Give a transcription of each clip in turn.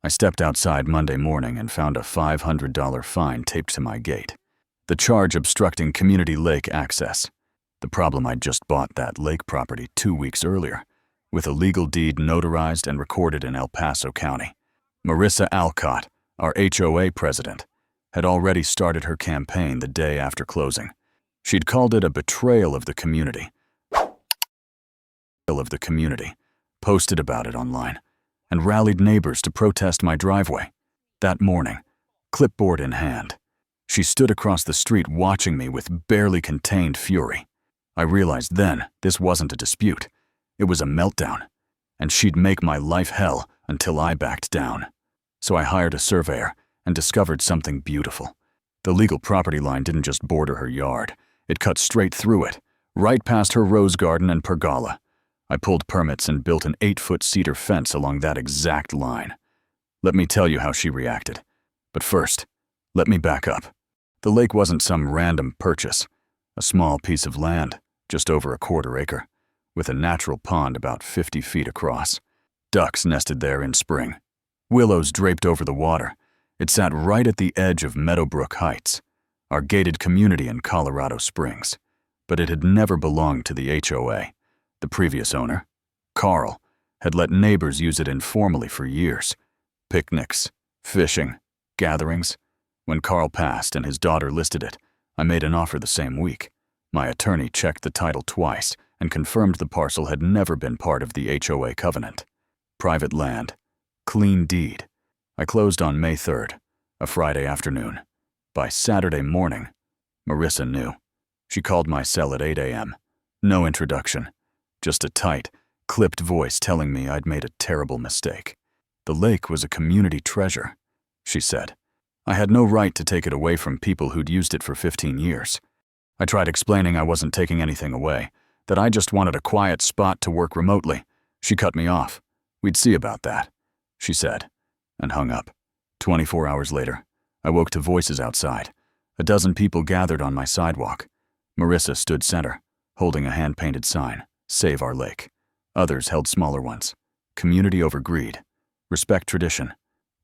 I stepped outside Monday morning and found a $500 fine taped to my gate. The charge obstructing community lake access. The problem, I'd just bought that lake property 2 weeks earlier, with a legal deed notarized and recorded in El Paso County. Marissa Alcott, our HOA president, had already started her campaign the day after closing. She'd called it a betrayal of the community. Posted about it online, and rallied neighbors to protest my driveway. That morning, clipboard in hand, she stood across the street watching me with barely contained fury. I realized then this wasn't a dispute. It was a meltdown, and she'd make my life hell until I backed down. So I hired a surveyor and discovered something beautiful. The legal property line didn't just border her yard. It cut straight through it, right past her rose garden and pergola. I pulled permits and built an 8-foot cedar fence along that exact line. Let me tell you how she reacted. But first, let me back up. The lake wasn't some random purchase. A small piece of land, just over a quarter acre, with a natural pond about 50 feet across. Ducks nested there in spring. Willows draped over the water. It sat right at the edge of Meadowbrook Heights, our gated community in Colorado Springs. But it had never belonged to the HOA. The previous owner, Carl, had let neighbors use it informally for years. Picnics, fishing, gatherings. When Carl passed and his daughter listed it, I made an offer the same week. My attorney checked the title twice and confirmed the parcel had never been part of the HOA covenant. Private land. Clean deed. I closed on May 3rd, a Friday afternoon. By Saturday morning, Marissa knew. She called my cell at 8 a.m. No introduction. Just a tight, clipped voice telling me I'd made a terrible mistake. The lake was a community treasure, she said. I had no right to take it away from people who'd used it for 15 years. I tried explaining I wasn't taking anything away, that I just wanted a quiet spot to work remotely. She cut me off. We'd see about that, she said, and hung up. 24 hours later, I woke to voices outside. A dozen people gathered on my sidewalk. Marissa stood center, holding a hand-painted sign, Save Our Lake. Others held smaller ones. Community over greed. Respect tradition.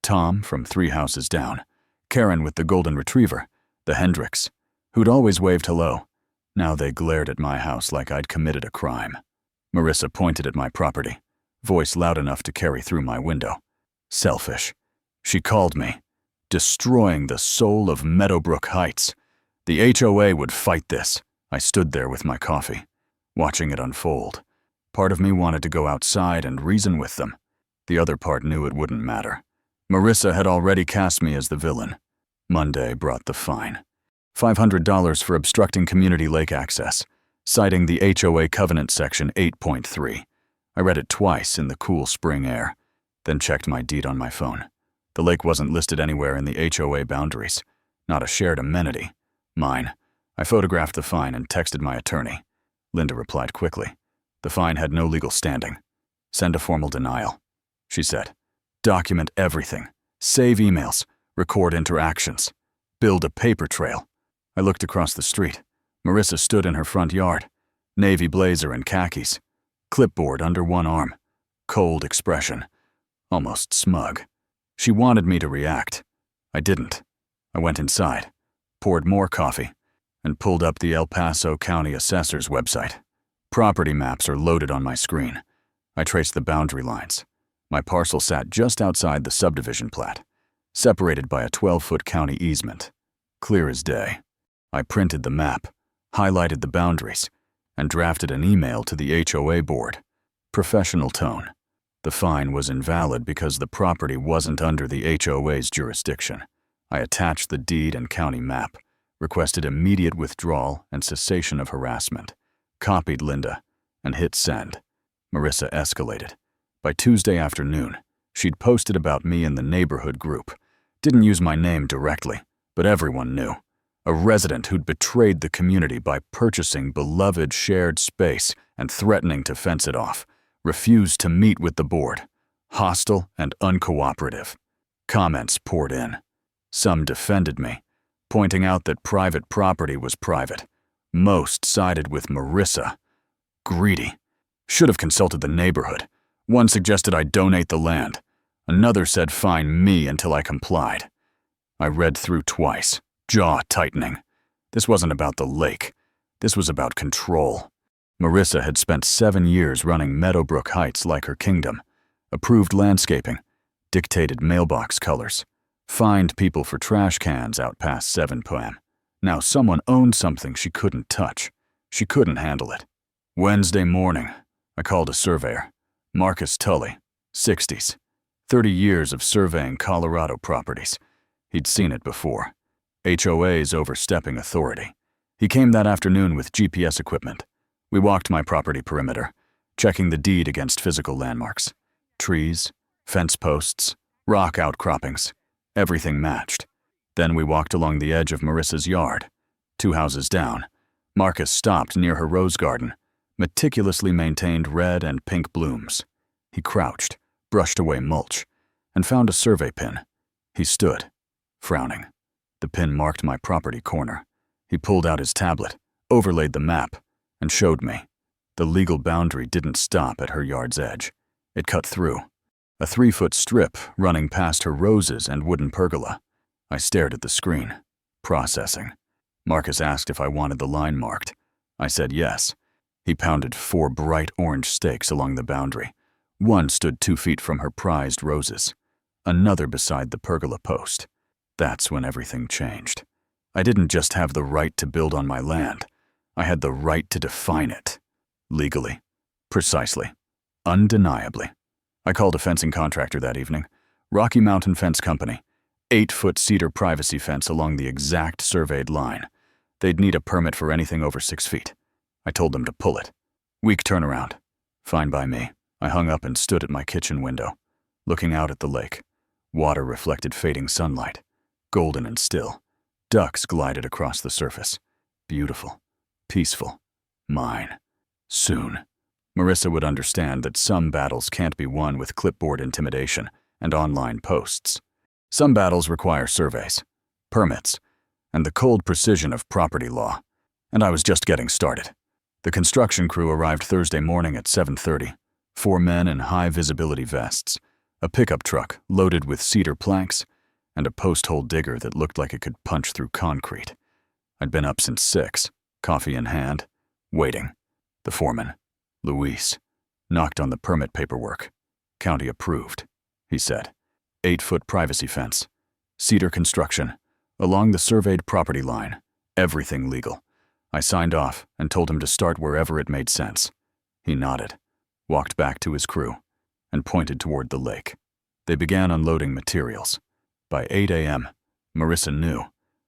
Tom from 3 houses down. Karen with the golden retriever. The Hendricks, who'd always waved hello. Now they glared at my house like I'd committed a crime. Marissa pointed at my property, voice loud enough to carry through my window. Selfish. She called me. Destroying the soul of Meadowbrook Heights. The HOA would fight this. I stood there with my coffee, watching it unfold. Part of me wanted to go outside and reason with them. The other part knew it wouldn't matter. Marissa had already cast me as the villain. Monday brought the fine. $500 for obstructing community lake access, citing the HOA Covenant Section 8.3. I read it twice in the cool spring air, then checked my deed on my phone. The lake wasn't listed anywhere in the HOA boundaries. Not a shared amenity. Mine. I photographed the fine and texted my attorney. Linda replied quickly. The fine had no legal standing. Send a formal denial, she said. Document everything. Save emails. Record interactions. Build a paper trail. I looked across the street. Marissa stood in her front yard. Navy blazer and khakis. Clipboard under one arm. Cold expression. Almost smug. She wanted me to react. I didn't. I went inside, poured more coffee, and pulled up the El Paso County Assessor's website. Property maps are loaded on my screen. I traced the boundary lines. My parcel sat just outside the subdivision plat, separated by a 12-foot county easement. Clear as day. I printed the map, highlighted the boundaries, and drafted an email to the HOA board. Professional tone. The fine was invalid because the property wasn't under the HOA's jurisdiction. I attached the deed and county map, requested immediate withdrawal and cessation of harassment, copied Linda, and hit send. Marissa escalated. By Tuesday afternoon, she'd posted about me in the neighborhood group. Didn't use my name directly, but everyone knew. A resident who'd betrayed the community by purchasing beloved shared space and threatening to fence it off. Refused to meet with the board. Hostile and uncooperative. Comments poured in. Some defended me, pointing out that private property was private. Most sided with Marissa. Greedy. Should have consulted the neighborhood. One suggested I donate the land. Another said fine me until I complied. I read through twice, jaw tightening. This wasn't about the lake. This was about control. Marissa had spent 7 years running Meadowbrook Heights like her kingdom, approved landscaping, dictated mailbox colors, fined people for trash cans out past 7 p.m. Now someone owned something she couldn't touch. She couldn't handle it. Wednesday morning, I called a surveyor, Marcus Tully, 60s, 30 years of surveying Colorado properties. He'd seen it before. HOA's overstepping authority. He came that afternoon with GPS equipment. We walked my property perimeter, checking the deed against physical landmarks. Trees, fence posts, rock outcroppings. Everything matched. Then we walked along the edge of Marissa's yard. 2 houses down, Marcus stopped near her rose garden, meticulously maintained red and pink blooms. He crouched, brushed away mulch, and found a survey pin. He stood, frowning. The pin marked my property corner. He pulled out his tablet, overlaid the map, and showed me. The legal boundary didn't stop at her yard's edge. It cut through. A 3-foot strip running past her roses and wooden pergola. I stared at the screen, processing. Marcus asked if I wanted the line marked. I said yes. He pounded 4 bright orange stakes along the boundary. One stood 2 feet from her prized roses, another beside the pergola post. That's when everything changed. I didn't just have the right to build on my land. I had the right to define it. Legally. Precisely. Undeniably. I called a fencing contractor that evening. Rocky Mountain Fence Company. 8-foot cedar privacy fence along the exact surveyed line. They'd need a permit for anything over 6 feet. I told them to pull it. Week turnaround. Fine by me. I hung up and stood at my kitchen window, looking out at the lake. Water reflected fading sunlight, golden and still. Ducks glided across the surface. Beautiful. Peaceful. Mine. Soon. Marissa would understand that some battles can't be won with clipboard intimidation and online posts. Some battles require surveys, permits, and the cold precision of property law. And I was just getting started. The construction crew arrived Thursday morning at 7:30. 4 men in high-visibility vests, a pickup truck loaded with cedar planks, and a post-hole digger that looked like it could punch through concrete. I'd been up since 6, coffee in hand, waiting. The foreman, Luis, knocked on the permit paperwork. County approved, he said. 8-foot privacy fence, cedar construction, along the surveyed property line, everything legal. I signed off and told him to start wherever it made sense. He nodded, walked back to his crew, and pointed toward the lake. They began unloading materials. By 8 a.m., Marissa knew.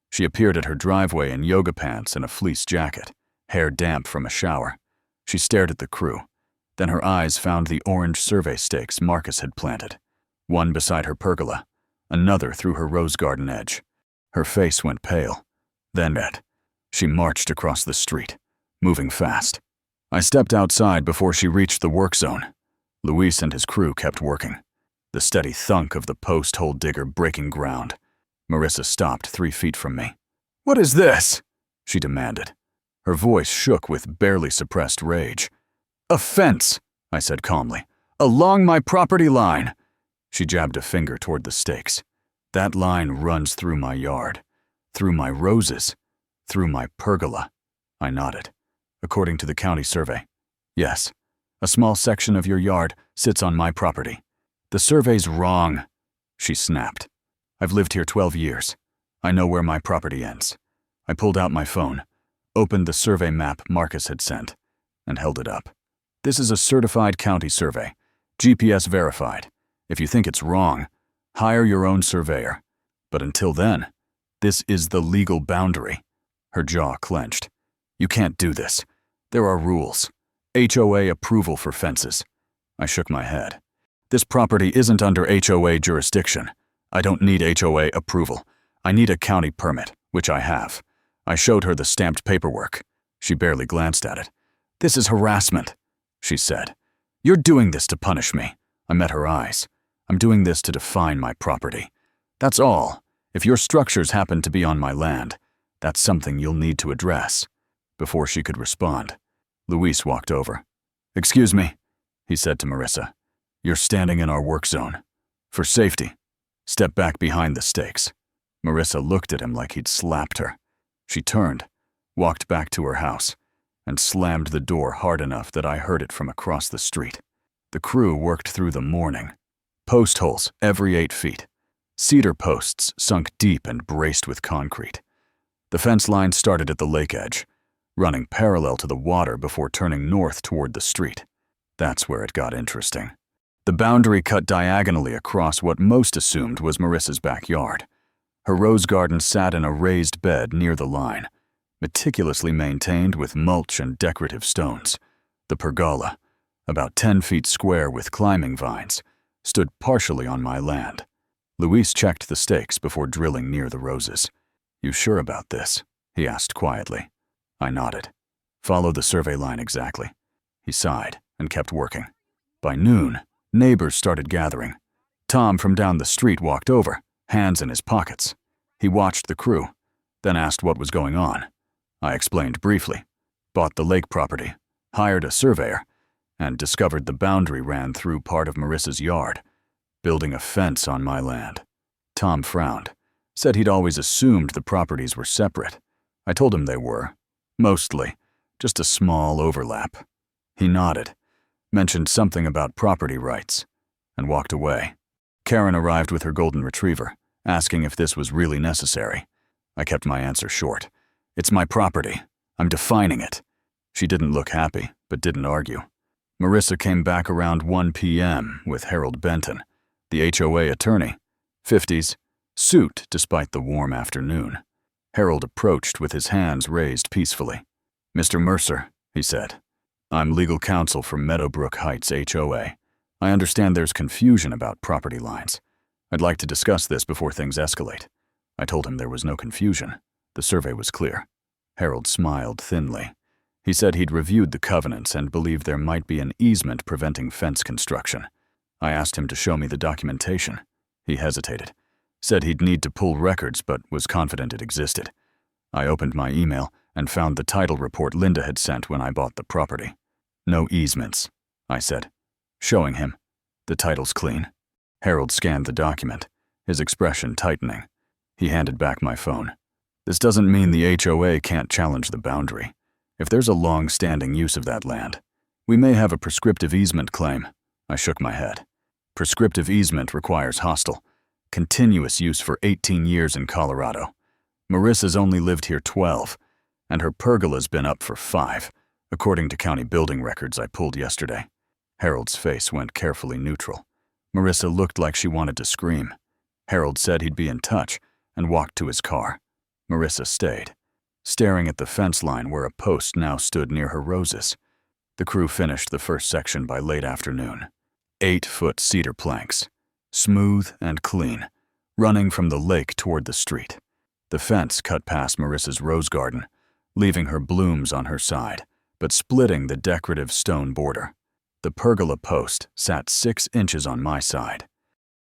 She appeared at her driveway in yoga pants and a fleece jacket, hair damp from a shower. She stared at the crew. Then her eyes found the orange survey stakes Marcus had planted. One beside her pergola, another through her rose garden edge. Her face went pale. Then she marched across the street, moving fast. I stepped outside before she reached the work zone. Luis and his crew kept working. The steady thunk of the post-hole digger breaking ground. Marissa stopped 3 feet from me. "What is this?" she demanded. Her voice shook with barely suppressed rage. "A fence," I said calmly. "Along my property line." She jabbed a finger toward the stakes. "That line runs through my yard, through my roses, through my pergola." I nodded. "According to the county survey, yes, a small section of your yard sits on my property." "The survey's wrong," she snapped. "I've lived here 12 years. I know where my property ends." I pulled out my phone, opened the survey map Marcus had sent, and held it up. "This is a certified county survey, GPS verified. If you think it's wrong, hire your own surveyor. But until then, this is the legal boundary." Her jaw clenched. "You can't do this. There are rules. HOA approval for fences." I shook my head. "This property isn't under HOA jurisdiction. I don't need HOA approval. I need a county permit, which I have." I showed her the stamped paperwork. She barely glanced at it. "This is harassment," she said. "You're doing this to punish me." I met her eyes. "I'm doing this to define my property. That's all. If your structures happen to be on my land, that's something you'll need to address." Before she could respond, Luis walked over. "Excuse me," he said to Marissa. "You're standing in our work zone. For safety, step back behind the stakes. Marissa looked at him like he'd slapped her. She turned, walked back to her house, and slammed the door hard enough that I heard it from across the street. The crew worked through the morning. Post holes every 8 feet. Cedar posts sunk deep and braced with concrete. The fence line started at the lake edge, running parallel to the water before turning north toward the street. That's where it got interesting. The boundary cut diagonally across what most assumed was Marissa's backyard. Her rose garden sat in a raised bed near the line, meticulously maintained with mulch and decorative stones. The pergola, about 10 feet square with climbing vines, stood partially on my land. Luis checked the stakes before drilling near the roses. "You sure about this?" he asked quietly. I nodded. "Follow the survey line exactly." He sighed and kept working. By noon, neighbors started gathering. Tom from down the street walked over, hands in his pockets. He watched the crew, then asked what was going on. I explained briefly, bought the lake property, hired a surveyor, and discovered the boundary ran through part of Marissa's yard, building a fence on my land. Tom frowned, said he'd always assumed the properties were separate. I told him they were, mostly, just a small overlap. He nodded, mentioned something about property rights, and walked away. Karen arrived with her golden retriever, asking if this was really necessary. I kept my answer short. "It's my property. I'm defining it." She didn't look happy, but didn't argue. Marissa came back around 1 p.m. with Harold Benton, the HOA attorney, 50s, suit despite the warm afternoon. Harold approached with his hands raised peacefully. "Mr. Mercer," he said, "I'm legal counsel for Meadowbrook Heights HOA. I understand there's confusion about property lines. I'd like to discuss this before things escalate." I told him there was no confusion. The survey was clear. Harold smiled thinly. He said he'd reviewed the covenants and believed there might be an easement preventing fence construction. I asked him to show me the documentation. He hesitated, said he'd need to pull records but was confident it existed. I opened my email and found the title report Linda had sent when I bought the property. "No easements," I said, showing him. "The title's clean." Harold scanned the document, his expression tightening. He handed back my phone. "This doesn't mean the HOA can't challenge the boundary. If there's a long-standing use of that land, we may have a prescriptive easement claim." I shook my head. Prescriptive easement requires hostile, continuous use for 18 years in Colorado. Marissa's only lived here 12, and her pergola's been up for 5, according to county building records I pulled yesterday. Harold's face went carefully neutral. Marissa looked like she wanted to scream. Harold said he'd be in touch and walked to his car. Marissa stayed, staring at the fence line where a post now stood near her roses. The crew finished the first section by late afternoon. 8-foot cedar planks, smooth and clean, running from the lake toward the street. The fence cut past Marissa's rose garden, leaving her blooms on her side, but splitting the decorative stone border. The pergola post sat 6 inches on my side.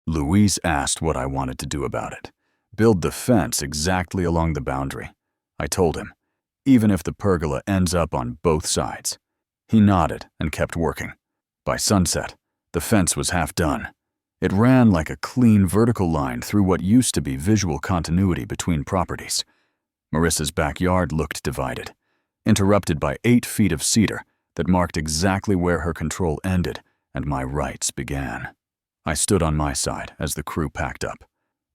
Louise asked what I wanted to do about it. Build the fence exactly along the boundary. I told him, even if the pergola ends up on both sides. He nodded and kept working. By sunset, the fence was half done. It ran like a clean vertical line through what used to be visual continuity between properties. Marissa's backyard looked divided, interrupted by 8 feet of cedar that marked exactly where her control ended and my rights began. I stood on my side as the crew packed up.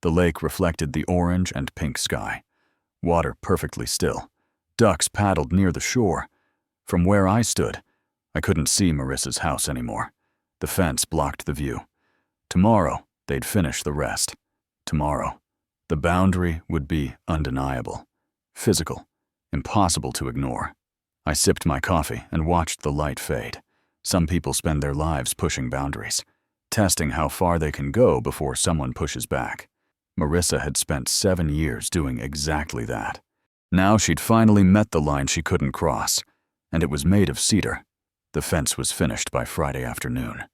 The lake reflected the orange and pink sky. Water perfectly still. Ducks paddled near the shore. From where I stood, I couldn't see Marissa's house anymore. The fence blocked the view. Tomorrow, they'd finish the rest. Tomorrow, the boundary would be undeniable, physical, impossible to ignore. I sipped my coffee and watched the light fade. Some people spend their lives pushing boundaries, testing how far they can go before someone pushes back. Marissa had spent 7 years doing exactly that. Now she'd finally met the line she couldn't cross, and it was made of cedar. The fence was finished by Friday afternoon.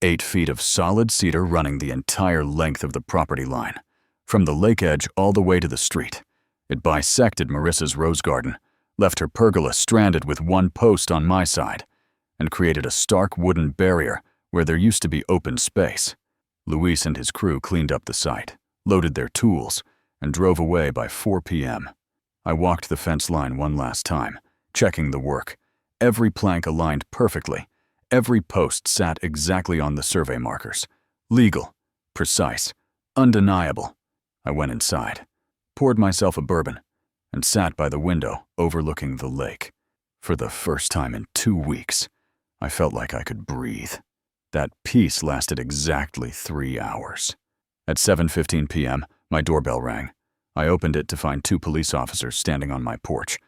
8 feet of solid cedar running the entire length of the property line, from the lake edge all the way to the street. It bisected Marissa's rose garden, left her pergola stranded with 1 post on my side, and created a stark wooden barrier where there used to be open space. Luis and his crew cleaned up the site, loaded their tools, and drove away by 4 p.m. I walked the fence line one last time, checking the work. Every plank aligned perfectly. Every post sat exactly on the survey markers. Legal, precise, undeniable. I went inside, poured myself a bourbon, and sat by the window overlooking the lake. For the first time in 2 weeks, I felt like I could breathe. That peace lasted exactly 3 hours. At 7:15 p.m., my doorbell rang. I opened it to find 2 police officers standing on my porch.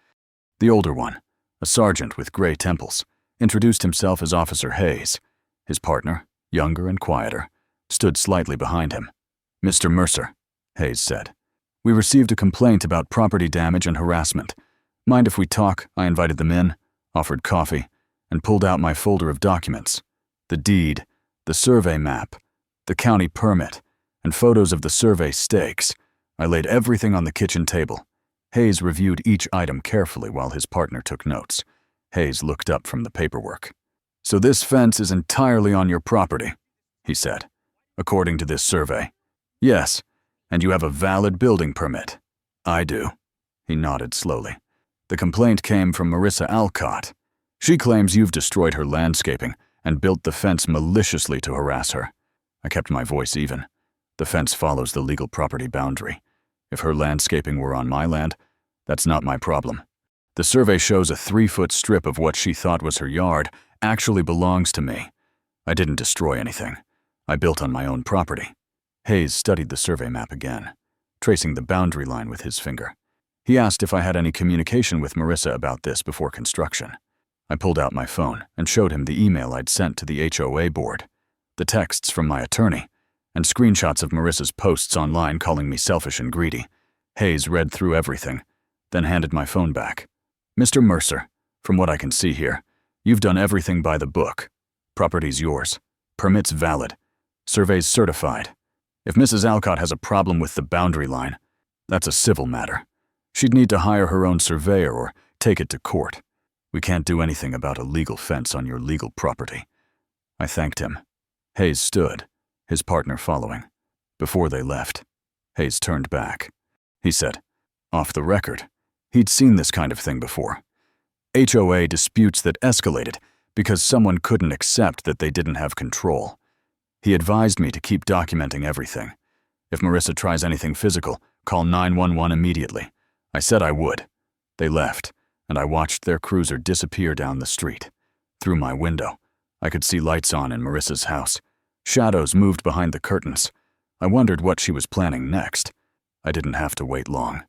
The older one, a sergeant with gray temples, introduced himself as Officer Hayes. His partner, younger and quieter, stood slightly behind him. "Mr. Mercer," Hayes said, "we received a complaint about property damage and harassment. Mind if we talk?" I invited them in, offered coffee, and pulled out my folder of documents. The deed, the survey map, the county permit, and photos of the survey stakes. I laid everything on the kitchen table. Hayes reviewed each item carefully while his partner took notes. Hayes looked up from the paperwork. "So this fence is entirely on your property," he said, "according to this survey?" "Yes, and you have a valid building permit." "I do." He nodded slowly. "The complaint came from Marissa Alcott. She claims you've destroyed her landscaping and built the fence maliciously to harass her." I kept my voice even. "The fence follows the legal property boundary. If her landscaping were on my land, that's not my problem. The survey shows a 3-foot strip of what she thought was her yard actually belongs to me. I didn't destroy anything. I built on my own property." Hayes studied the survey map again, tracing the boundary line with his finger. He asked if I had any communication with Marissa about this before construction. I pulled out my phone and showed him the email I'd sent to the HOA board, the texts from my attorney, and screenshots of Marissa's posts online calling me selfish and greedy. Hayes read through everything, then handed my phone back. "Mr. Mercer, from what I can see here, you've done everything by the book. Property's yours. Permits valid. Survey's certified. If Mrs. Alcott has a problem with the boundary line, that's a civil matter. She'd need to hire her own surveyor or take it to court. We can't do anything about a legal fence on your legal property." I thanked him. Hayes stood, his partner following. Before they left, Hayes turned back. He said, off the record, he'd seen this kind of thing before. HOA disputes that escalated because someone couldn't accept that they didn't have control. He advised me to keep documenting everything. If Marissa tries anything physical, call 911 immediately. I said I would. They left, and I watched their cruiser disappear down the street. Through my window, I could see lights on in Marissa's house. Shadows moved behind the curtains. I wondered what she was planning next. I didn't have to wait long.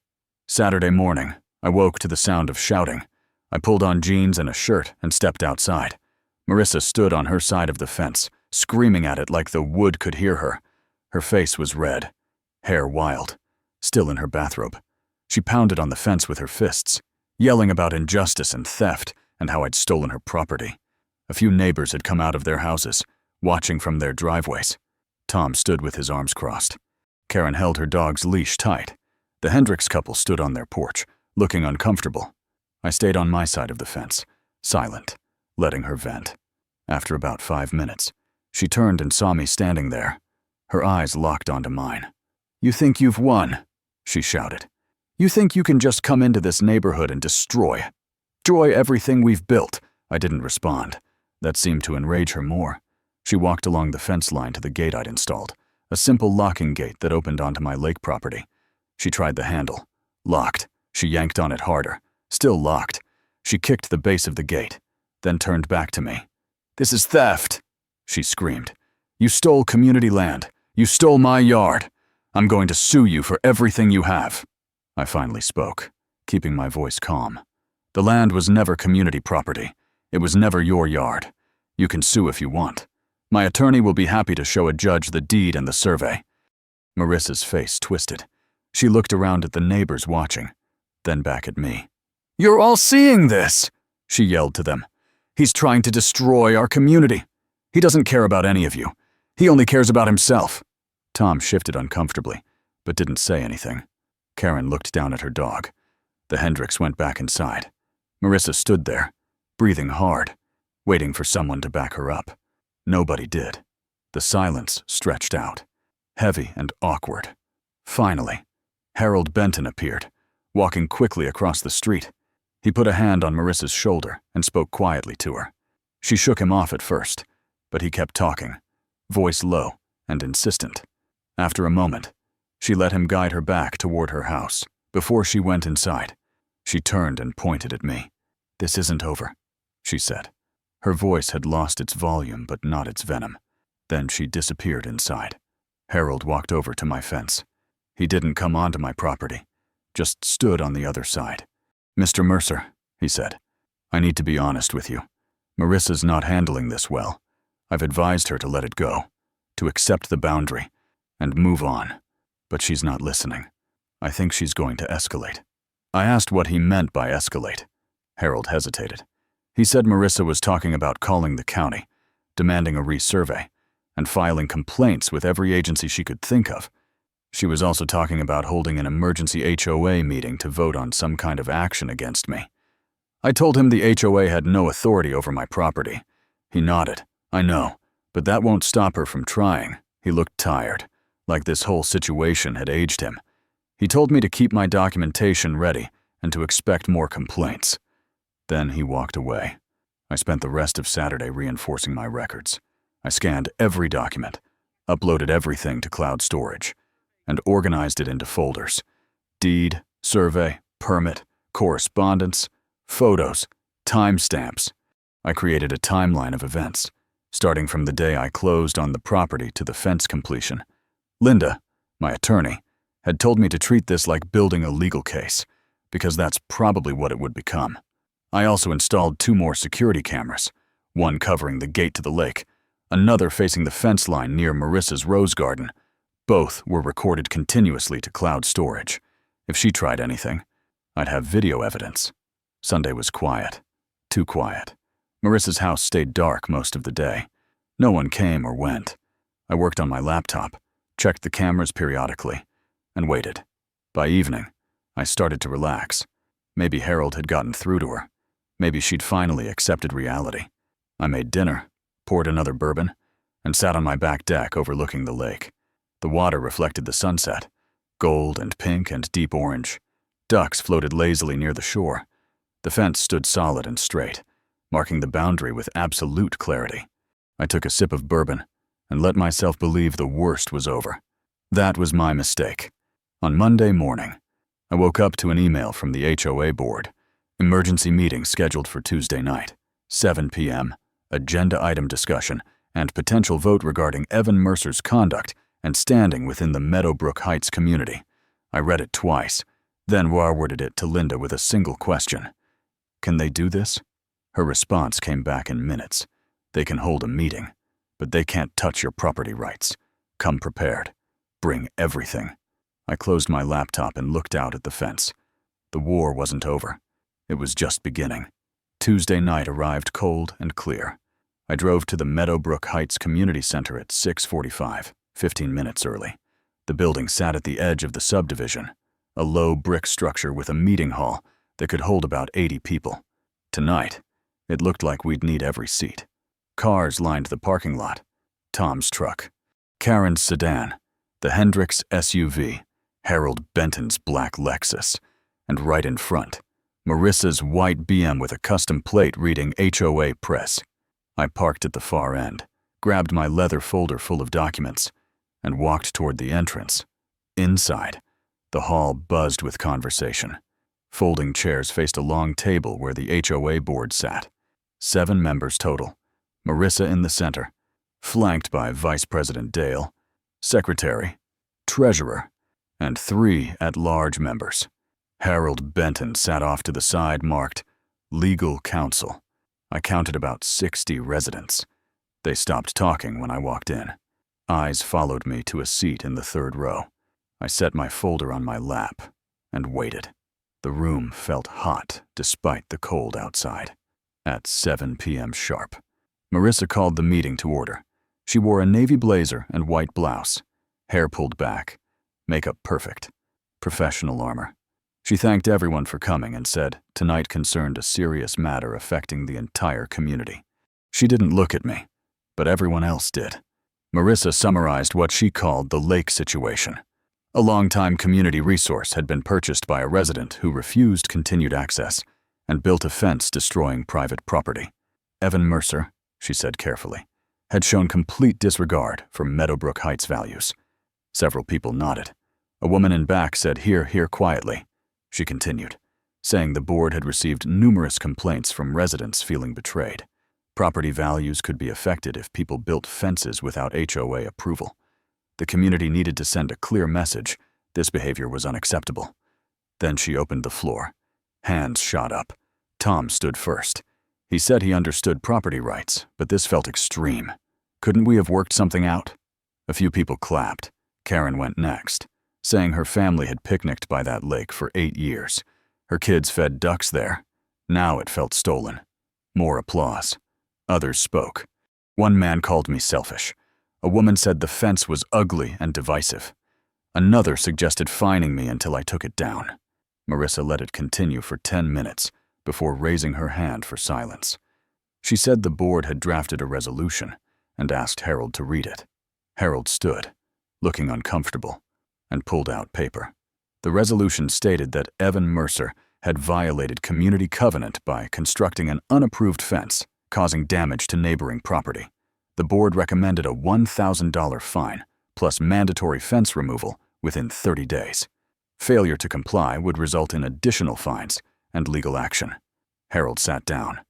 Saturday morning, I woke to the sound of shouting. I pulled on jeans and a shirt and stepped outside. Marissa stood on her side of the fence, screaming at it like the wood could hear her. Her face was red, hair wild, still in her bathrobe. She pounded on the fence with her fists, yelling about injustice and theft and how I'd stolen her property. A few neighbors had come out of their houses, watching from their driveways. Tom stood with his arms crossed. Karen held her dog's leash tight. The Hendricks couple stood on their porch, looking uncomfortable. I stayed on my side of the fence, silent, letting her vent. After about 5 minutes, she turned and saw me standing there. Her eyes locked onto mine. "You think you've won?" she shouted. "You think you can just come into this neighborhood and destroy everything we've built?" I didn't respond. That seemed to enrage her more. She walked along the fence line to the gate I'd installed, a simple locking gate that opened onto my lake property. She tried the handle. Locked. She yanked on it harder. Still locked. She kicked the base of the gate, then turned back to me. "This is theft," she screamed. "You stole community land. You stole my yard. I'm going to sue you for everything you have." I finally spoke, keeping my voice calm. "The land was never community property. It was never your yard. You can sue if you want. My attorney will be happy to show a judge the deed and the survey." Marissa's face twisted. She looked around at the neighbors watching, then back at me. "You're all seeing this," she yelled to them. "He's trying to destroy our community. He doesn't care about any of you. He only cares about himself." Tom shifted uncomfortably, but didn't say anything. Karen looked down at her dog. The Hendricks went back inside. Marissa stood there, breathing hard, waiting for someone to back her up. Nobody did. The silence stretched out, heavy and awkward. Finally, Harold Benton appeared, walking quickly across the street. He put a hand on Marissa's shoulder and spoke quietly to her. She shook him off at first, but he kept talking, voice low and insistent. After a moment, she let him guide her back toward her house. Before she went inside, she turned and pointed at me. "This isn't over," she said. Her voice had lost its volume but not its venom. Then she disappeared inside. Harold walked over to my fence. He didn't come onto my property, just stood on the other side. "Mr. Mercer," he said, "I need to be honest with you. Marissa's not handling this well. I've advised her to let it go, to accept the boundary, and move on. But she's not listening. I think she's going to escalate." I asked what he meant by escalate. Harold hesitated. He said Marissa was talking about calling the county, demanding a resurvey, and filing complaints with every agency she could think of. She was also talking about holding an emergency HOA meeting to vote on some kind of action against me. I told him the HOA had no authority over my property. He nodded. "I know, but that won't stop her from trying." He looked tired, like this whole situation had aged him. He told me to keep my documentation ready and to expect more complaints. Then he walked away. I spent the rest of Saturday reinforcing my records. I scanned every document, uploaded everything to cloud storage, and organized it into folders: deed, survey, permit, correspondence, photos, timestamps. I created a timeline of events, starting from the day I closed on the property to the fence completion. Linda, my attorney, had told me to treat this like building a legal case, because that's probably what it would become. I also installed 2 more security cameras, one covering the gate to the lake, another facing the fence line near Marissa's rose garden. Both were recorded continuously to cloud storage. If she tried anything, I'd have video evidence. Sunday was quiet. Too quiet. Marissa's house stayed dark most of the day. No one came or went. I worked on my laptop, checked the cameras periodically, and waited. By evening, I started to relax. Maybe Harold had gotten through to her. Maybe she'd finally accepted reality. I made dinner, poured another bourbon, and sat on my back deck overlooking the lake. The water reflected the sunset, gold and pink and deep orange. Ducks floated lazily near the shore. The fence stood solid and straight, marking the boundary with absolute clarity. I took a sip of bourbon and let myself believe the worst was over. That was my mistake. On Monday morning, I woke up to an email from the HOA board. Emergency meeting scheduled for Tuesday night, 7 p.m., agenda item discussion, and potential vote regarding Evan Mercer's conduct and standing within the Meadowbrook Heights community. I read it twice, then forwarded it to Linda with a single question. "Can they do this?" Her response came back in minutes. "They can hold a meeting, but they can't touch your property rights. Come prepared. Bring everything." I closed my laptop and looked out at the fence. The war wasn't over. It was just beginning. Tuesday night arrived cold and clear. I drove to the Meadowbrook Heights Community Center at 6:45, 15 minutes early. The building sat at the edge of the subdivision, a low brick structure with a meeting hall that could hold about 80 people. Tonight, it looked like we'd need every seat. Cars lined the parking lot. Tom's truck, Karen's sedan, the Hendricks SUV, Harold Benton's black Lexus, and right in front, Marissa's white BM with a custom plate reading HOA Press. I parked at the far end, grabbed my leather folder full of documents, and walked toward the entrance. Inside, the hall buzzed with conversation. Folding chairs faced a long table where the HOA board sat. 7 members total, Marissa in the center, flanked by Vice President Dale, Secretary, Treasurer, and 3 at-large members. Harold Benton sat off to the side marked Legal Counsel. I counted about 60 residents. They stopped talking when I walked in. Eyes followed me to a seat in the 3rd row. I set my folder on my lap and waited. The room felt hot despite the cold outside. At 7 p.m. sharp, Marissa called the meeting to order. She wore a navy blazer and white blouse, hair pulled back, makeup perfect, professional armor. She thanked everyone for coming and said tonight concerned a serious matter affecting the entire community. She didn't look at me, but everyone else did. Marissa summarized what she called the lake situation. A longtime community resource had been purchased by a resident who refused continued access and built a fence destroying private property. Evan Mercer, she said carefully, had shown complete disregard for Meadowbrook Heights values. Several people nodded. A woman in back said, "Hear, hear," quietly. She continued, saying the board had received numerous complaints from residents feeling betrayed. Property values could be affected if people built fences without HOA approval. The community needed to send a clear message. This behavior was unacceptable. Then she opened the floor. Hands shot up. Tom stood first. He said he understood property rights, but this felt extreme. Couldn't we have worked something out? A few people clapped. Karen went next, saying her family had picnicked by that lake for 8 years. Her kids fed ducks there. Now it felt stolen. More applause. Others spoke. One man called me selfish. A woman said the fence was ugly and divisive. Another suggested fining me until I took it down. Marissa let it continue for 10 minutes before raising her hand for silence. She said the board had drafted a resolution and asked Harold to read it. Harold stood, looking uncomfortable, and pulled out paper. The resolution stated that Evan Mercer had violated community covenant by constructing an unapproved fence, causing damage to neighboring property. The board recommended a $1,000 fine plus mandatory fence removal within 30 days. Failure to comply would result in additional fines and legal action. Harold sat down.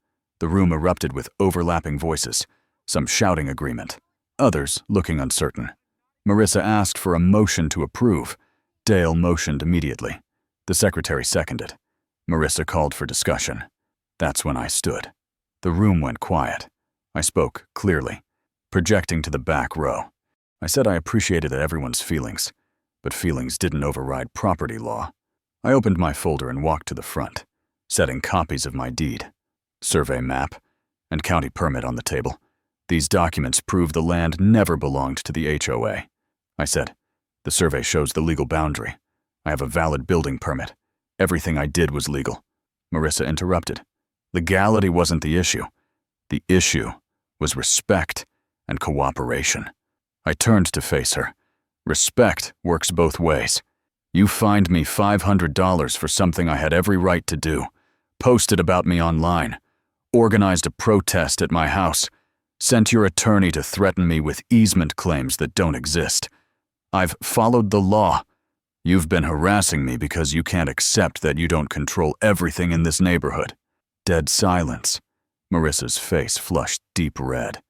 The room erupted with overlapping voices, some shouting agreement, others looking uncertain. Marissa asked for a motion to approve. Dale motioned immediately. The secretary seconded. Marissa called for discussion. That's when I stood. The room went quiet. I spoke clearly, projecting to the back row. I said I appreciated everyone's feelings, but feelings didn't override property law. I opened my folder and walked to the front, setting copies of my deed, survey map, and county permit on the table. These documents prove the land never belonged to the HOA. I said, the survey shows the legal boundary. I have a valid building permit. Everything I did was legal. Marissa interrupted. Legality wasn't the issue. The issue was respect and cooperation. I turned to face her. Respect works both ways. You fined me $500 for something I had every right to do, posted about me online, organized a protest at my house, sent your attorney to threaten me with easement claims that don't exist. I've followed the law. You've been harassing me because you can't accept that you don't control everything in this neighborhood. Dead silence. Marissa's face flushed deep red.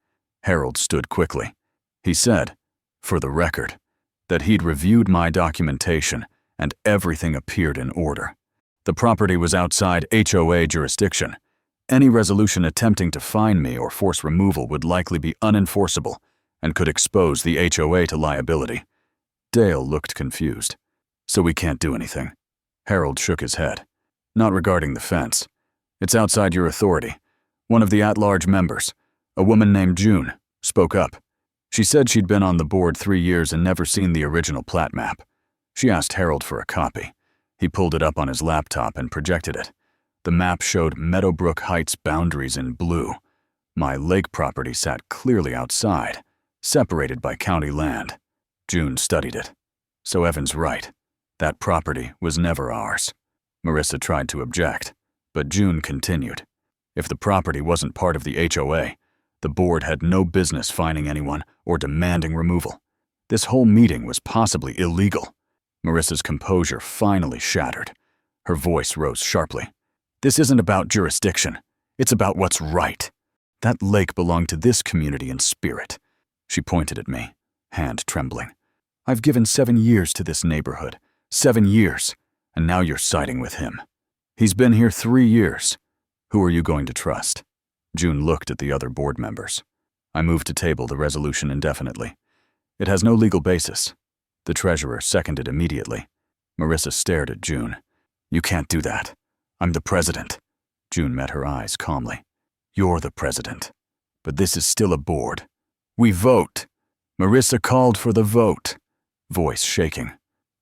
Harold stood quickly. He said, for the record, that he'd reviewed my documentation and everything appeared in order. The property was outside HOA jurisdiction. Any resolution attempting to fine me or force removal would likely be unenforceable and could expose the HOA to liability. Dale looked confused. So we can't do anything. Harold shook his head. Not regarding the fence. It's outside your authority. One of the at-large members, a woman named June, spoke up. She said she'd been on the board 3 years and never seen the original plat map. She asked Harold for a copy. He pulled it up on his laptop and projected it. The map showed Meadowbrook Heights boundaries in blue. My lake property sat clearly outside, separated by county land. June studied it. So Evan's right. That property was never ours. Marissa tried to object, but June continued. If the property wasn't part of the HOA, the board had no business fining anyone or demanding removal. This whole meeting was possibly illegal. Marissa's composure finally shattered. Her voice rose sharply. This isn't about jurisdiction. It's about what's right. That lake belonged to this community in spirit. She pointed at me, hand trembling. I've given 7 years to this neighborhood. 7 years, and now you're siding with him. He's been here 3 years. Who are you going to trust? June looked at the other board members. I moved to table the resolution indefinitely. It has no legal basis. The treasurer seconded immediately. Marissa stared at June. You can't do that. I'm the president. June met her eyes calmly. You're the president. But this is still a board. We vote. Marissa called for the vote. Voice shaking.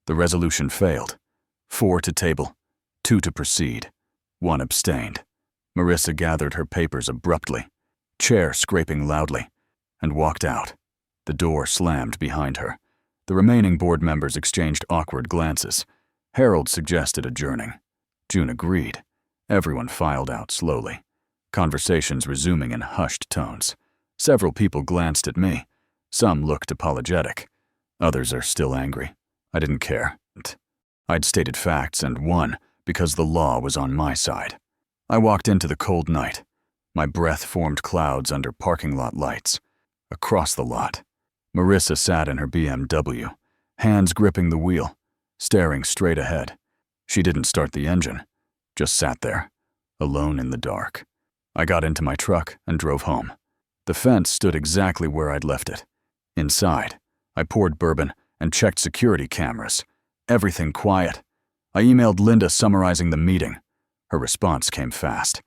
The resolution failed. 4 to table, 2 to proceed. 1 abstained. Marissa gathered her papers abruptly, chair scraping loudly, and walked out. The door slammed behind her. The remaining board members exchanged awkward glances. Harold suggested adjourning. June agreed. Everyone filed out slowly, conversations resuming in hushed tones. Several people glanced at me. Some looked apologetic. Others are still angry. I didn't care. I'd stated facts and won because the law was on my side. I walked into the cold night. My breath formed clouds under parking lot lights. Across the lot, Marissa sat in her BMW, hands gripping the wheel, staring straight ahead. She didn't start the engine, just sat there, alone in the dark. I got into my truck and drove home. The fence stood exactly where I'd left it. Inside, I poured bourbon and checked security cameras. Everything quiet. I emailed Linda summarizing the meeting. Her response came fast.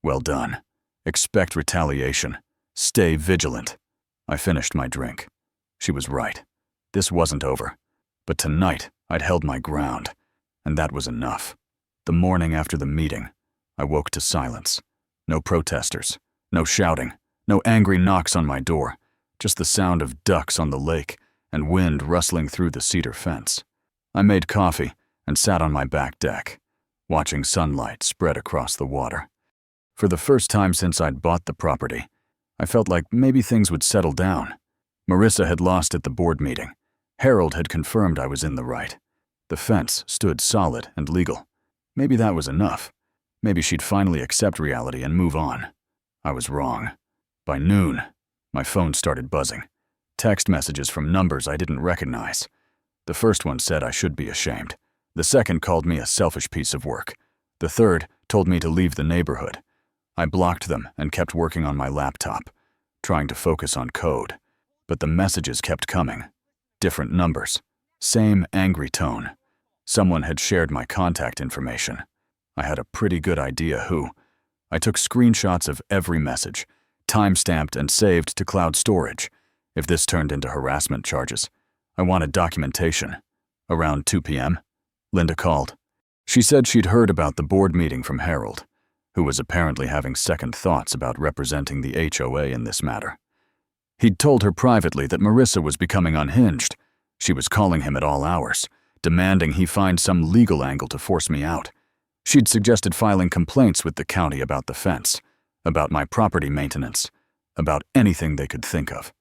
Well done. Expect retaliation. Stay vigilant. I finished my drink. She was right. This wasn't over. But tonight, I'd held my ground, and that was enough. The morning after the meeting, I woke to silence. No protesters, no shouting, no angry knocks on my door, just the sound of ducks on the lake and wind rustling through the cedar fence. I made coffee and sat on my back deck, watching sunlight spread across the water. For the first time since I'd bought the property, I felt like maybe things would settle down. Marissa had lost at the board meeting. Harold had confirmed I was in the right. The fence stood solid and legal. Maybe that was enough. Maybe she'd finally accept reality and move on. I was wrong. By noon, my phone started buzzing. Text messages from numbers I didn't recognize. The first one said I should be ashamed. The second called me a selfish piece of work. The third told me to leave the neighborhood. I blocked them and kept working on my laptop, trying to focus on code. But the messages kept coming. Different numbers. Same angry tone. Someone had shared my contact information. I had a pretty good idea who. I took screenshots of every message, time-stamped and saved to cloud storage. If this turned into harassment charges, I wanted documentation. Around 2 p.m., Linda called. She said she'd heard about the board meeting from Harold, who was apparently having second thoughts about representing the HOA in this matter. He'd told her privately that Marissa was becoming unhinged. She was calling him at all hours, demanding he find some legal angle to force me out. She'd suggested filing complaints with the county about the fence, about my property maintenance, about anything they could think of.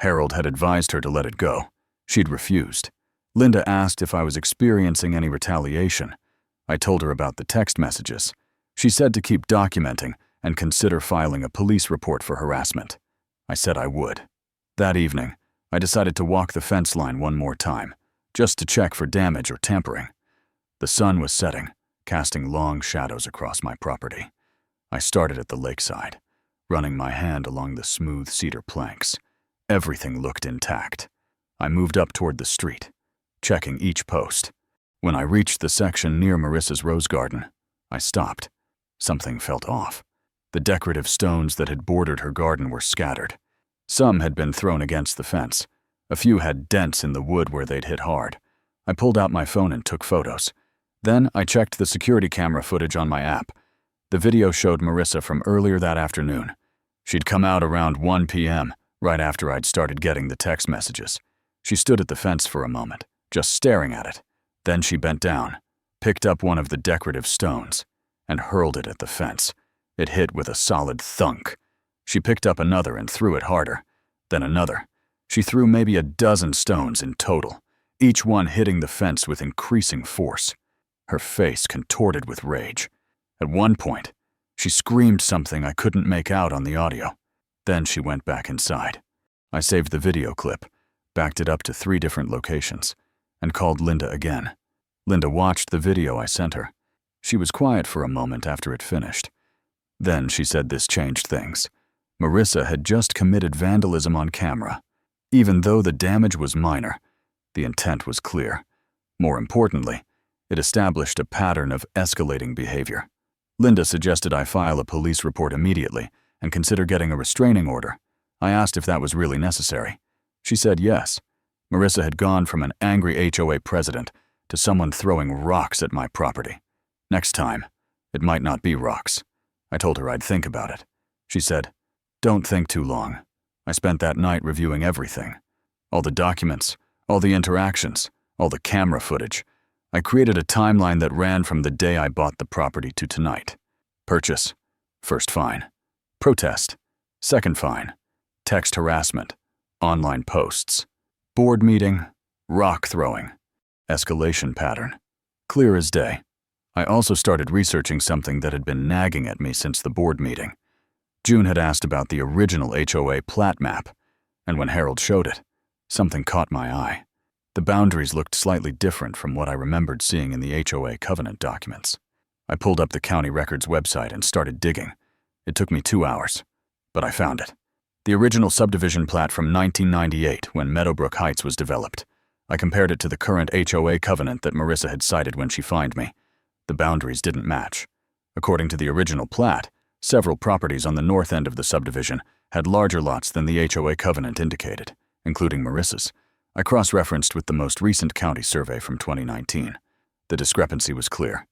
Harold had advised her to let it go. She'd refused. Linda asked if I was experiencing any retaliation. I told her about the text messages. She said to keep documenting and consider filing a police report for harassment. I said I would. That evening, I decided to walk the fence line one more time, just to check for damage or tampering. The sun was setting, casting long shadows across my property. I started at the lakeside, running my hand along the smooth cedar planks. Everything looked intact. I moved up toward the street, checking each post. When I reached the section near Marissa's rose garden, I stopped. Something felt off. The decorative stones that had bordered her garden were scattered. Some had been thrown against the fence. A few had dents in the wood where they'd hit hard. I pulled out my phone and took photos. Then I checked the security camera footage on my app. The video showed Marissa from earlier that afternoon. She'd come out around 1 p.m., right after I'd started getting the text messages. She stood at the fence for a moment, just staring at it. Then she bent down, picked up one of the decorative stones, and hurled it at the fence. It hit with a solid thunk. She picked up another and threw it harder. Then another. She threw maybe a dozen stones in total, each one hitting the fence with increasing force. Her face contorted with rage. At one point, she screamed something I couldn't make out on the audio. Then she went back inside. I saved the video clip, backed it up to 3 different locations, and called Linda again. Linda watched the video I sent her. She was quiet for a moment after it finished. Then she said this changed things. Marissa had just committed vandalism on camera. Even though the damage was minor, the intent was clear. More importantly, it established a pattern of escalating behavior. Linda suggested I file a police report immediately and consider getting a restraining order. I asked if that was really necessary. She said yes. Marissa had gone from an angry HOA president to someone throwing rocks at my property. Next time, it might not be rocks. I told her I'd think about it. She said, "Don't think too long. I spent that night reviewing everything. All the documents, all the interactions, all the camera footage. I created a timeline that ran from the day I bought the property to tonight. Purchase, first fine. Protest, second fine. Text harassment, online posts. Board meeting, rock throwing. Escalation pattern, clear as day. I also started researching something that had been nagging at me since the board meeting. June had asked about the original HOA plat map, and when Harold showed it, something caught my eye. The boundaries looked slightly different from what I remembered seeing in the HOA covenant documents. I pulled up the county records website and started digging. It took me 2 hours, but I found it. The original subdivision plat from 1998 when Meadowbrook Heights was developed. I compared it to the current HOA covenant that Marissa had cited when she fined me. The boundaries didn't match. According to the original plat, several properties on the north end of the subdivision had larger lots than the HOA covenant indicated, including Marissa's. I cross-referenced with the most recent county survey from 2019. The discrepancy was clear.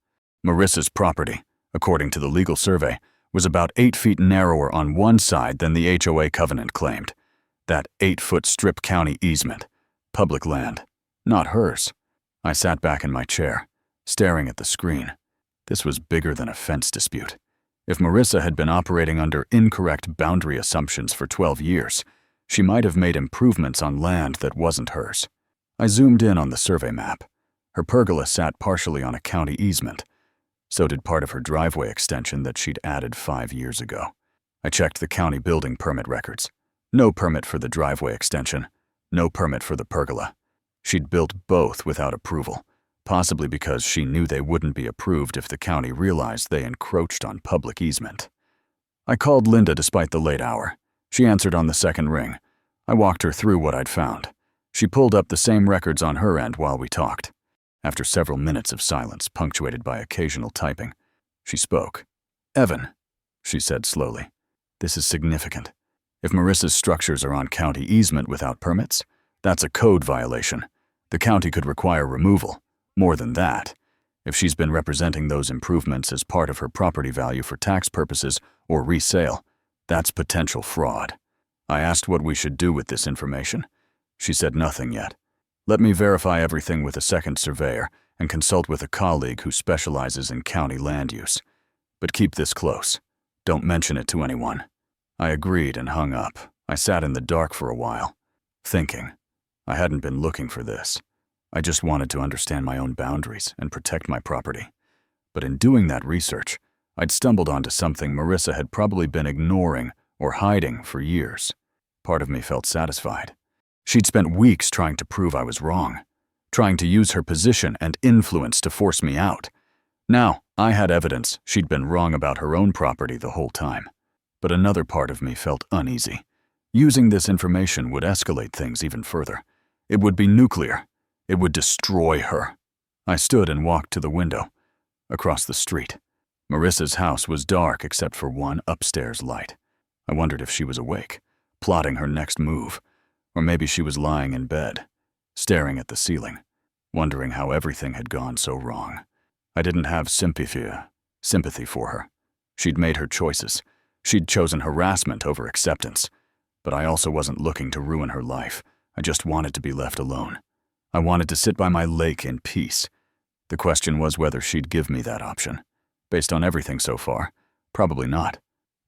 Marissa's property, according to the legal survey, was about 8 feet narrower on one side than the HOA covenant claimed. That 8-foot strip county easement. Public land, not hers. I sat back in my chair, staring at the screen. This was bigger than a fence dispute. If Marissa had been operating under incorrect boundary assumptions for 12 years, she might have made improvements on land that wasn't hers. I zoomed in on the survey map. Her pergola sat partially on a county easement. So did part of her driveway extension that she'd added 5 years ago. I checked the county building permit records. No permit for the driveway extension. No permit for the pergola. She'd built both without approval, possibly because she knew they wouldn't be approved if the county realized they encroached on public easement. I called Linda despite the late hour. She answered on the second ring. I walked her through what I'd found. She pulled up the same records on her end while we talked. After several minutes of silence, punctuated by occasional typing, she spoke. "Evan," she said slowly, "this is significant. If Marissa's structures are on county easement without permits, that's a code violation. The county could require removal. More than that, if she's been representing those improvements as part of her property value for tax purposes or resale, that's potential fraud." I asked what we should do with this information. She said nothing yet. "Let me verify everything with a second surveyor and consult with a colleague who specializes in county land use. But keep this close. Don't mention it to anyone." I agreed and hung up. I sat in the dark for a while, thinking. I hadn't been looking for this. I just wanted to understand my own boundaries and protect my property. But in doing that research, I'd stumbled onto something Marissa had probably been ignoring or hiding for years. Part of me felt satisfied. She'd spent weeks trying to prove I was wrong, trying to use her position and influence to force me out. Now, I had evidence she'd been wrong about her own property the whole time. But another part of me felt uneasy. Using this information would escalate things even further. It would be nuclear. It would destroy her. I stood and walked to the window. Across the street, Marissa's house was dark except for one upstairs light. I wondered if she was awake, plotting her next move. Or maybe she was lying in bed, staring at the ceiling, wondering how everything had gone so wrong. I didn't have sympathy for her. She'd made her choices. She'd chosen harassment over acceptance. But I also wasn't looking to ruin her life. I just wanted to be left alone. I wanted to sit by my lake in peace. The question was whether she'd give me that option. Based on everything so far, probably not.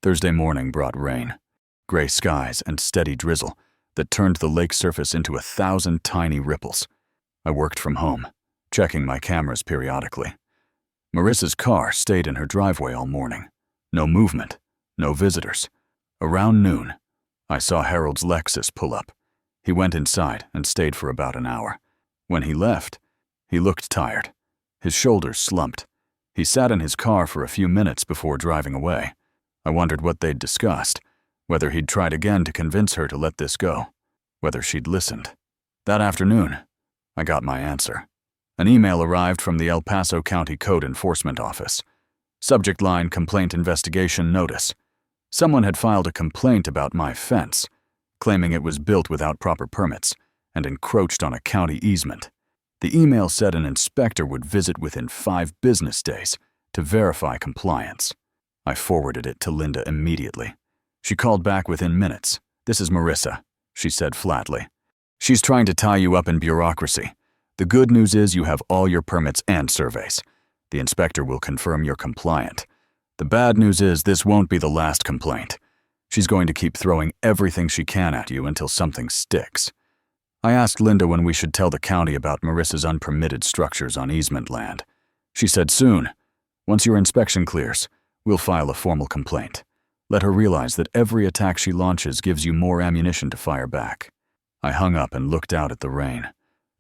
Thursday morning brought rain, gray skies and steady drizzle that turned the lake surface into 1,000 tiny ripples. I worked from home, checking my cameras periodically. Marissa's car stayed in her driveway all morning. No movement, no visitors. Around noon, I saw Harold's Lexus pull up. He went inside and stayed for about an hour. When he left, he looked tired. His shoulders slumped. He sat in his car for a few minutes before driving away. I wondered what they'd discussed, whether he'd tried again to convince her to let this go, whether she'd listened. That afternoon, I got my answer. An email arrived from the El Paso County Code Enforcement Office. Subject line: Complaint Investigation Notice. Someone had filed a complaint about my fence, claiming it was built without proper permits and encroached on a county easement. The email said an inspector would visit within 5 business days to verify compliance. I forwarded it to Linda immediately. She called back within minutes. "This is Marissa," she said flatly. She's trying to tie you up in bureaucracy. The good news is you have all your permits and surveys. The inspector will confirm you're compliant. The bad news is this won't be the last complaint. She's going to keep throwing everything she can at you until something sticks. I asked Linda when we should tell the county about Marissa's unpermitted structures on easement land. She said soon. Once your inspection clears, we'll file a formal complaint. Let her realize that every attack she launches gives you more ammunition to fire back. I hung up and looked out at the rain.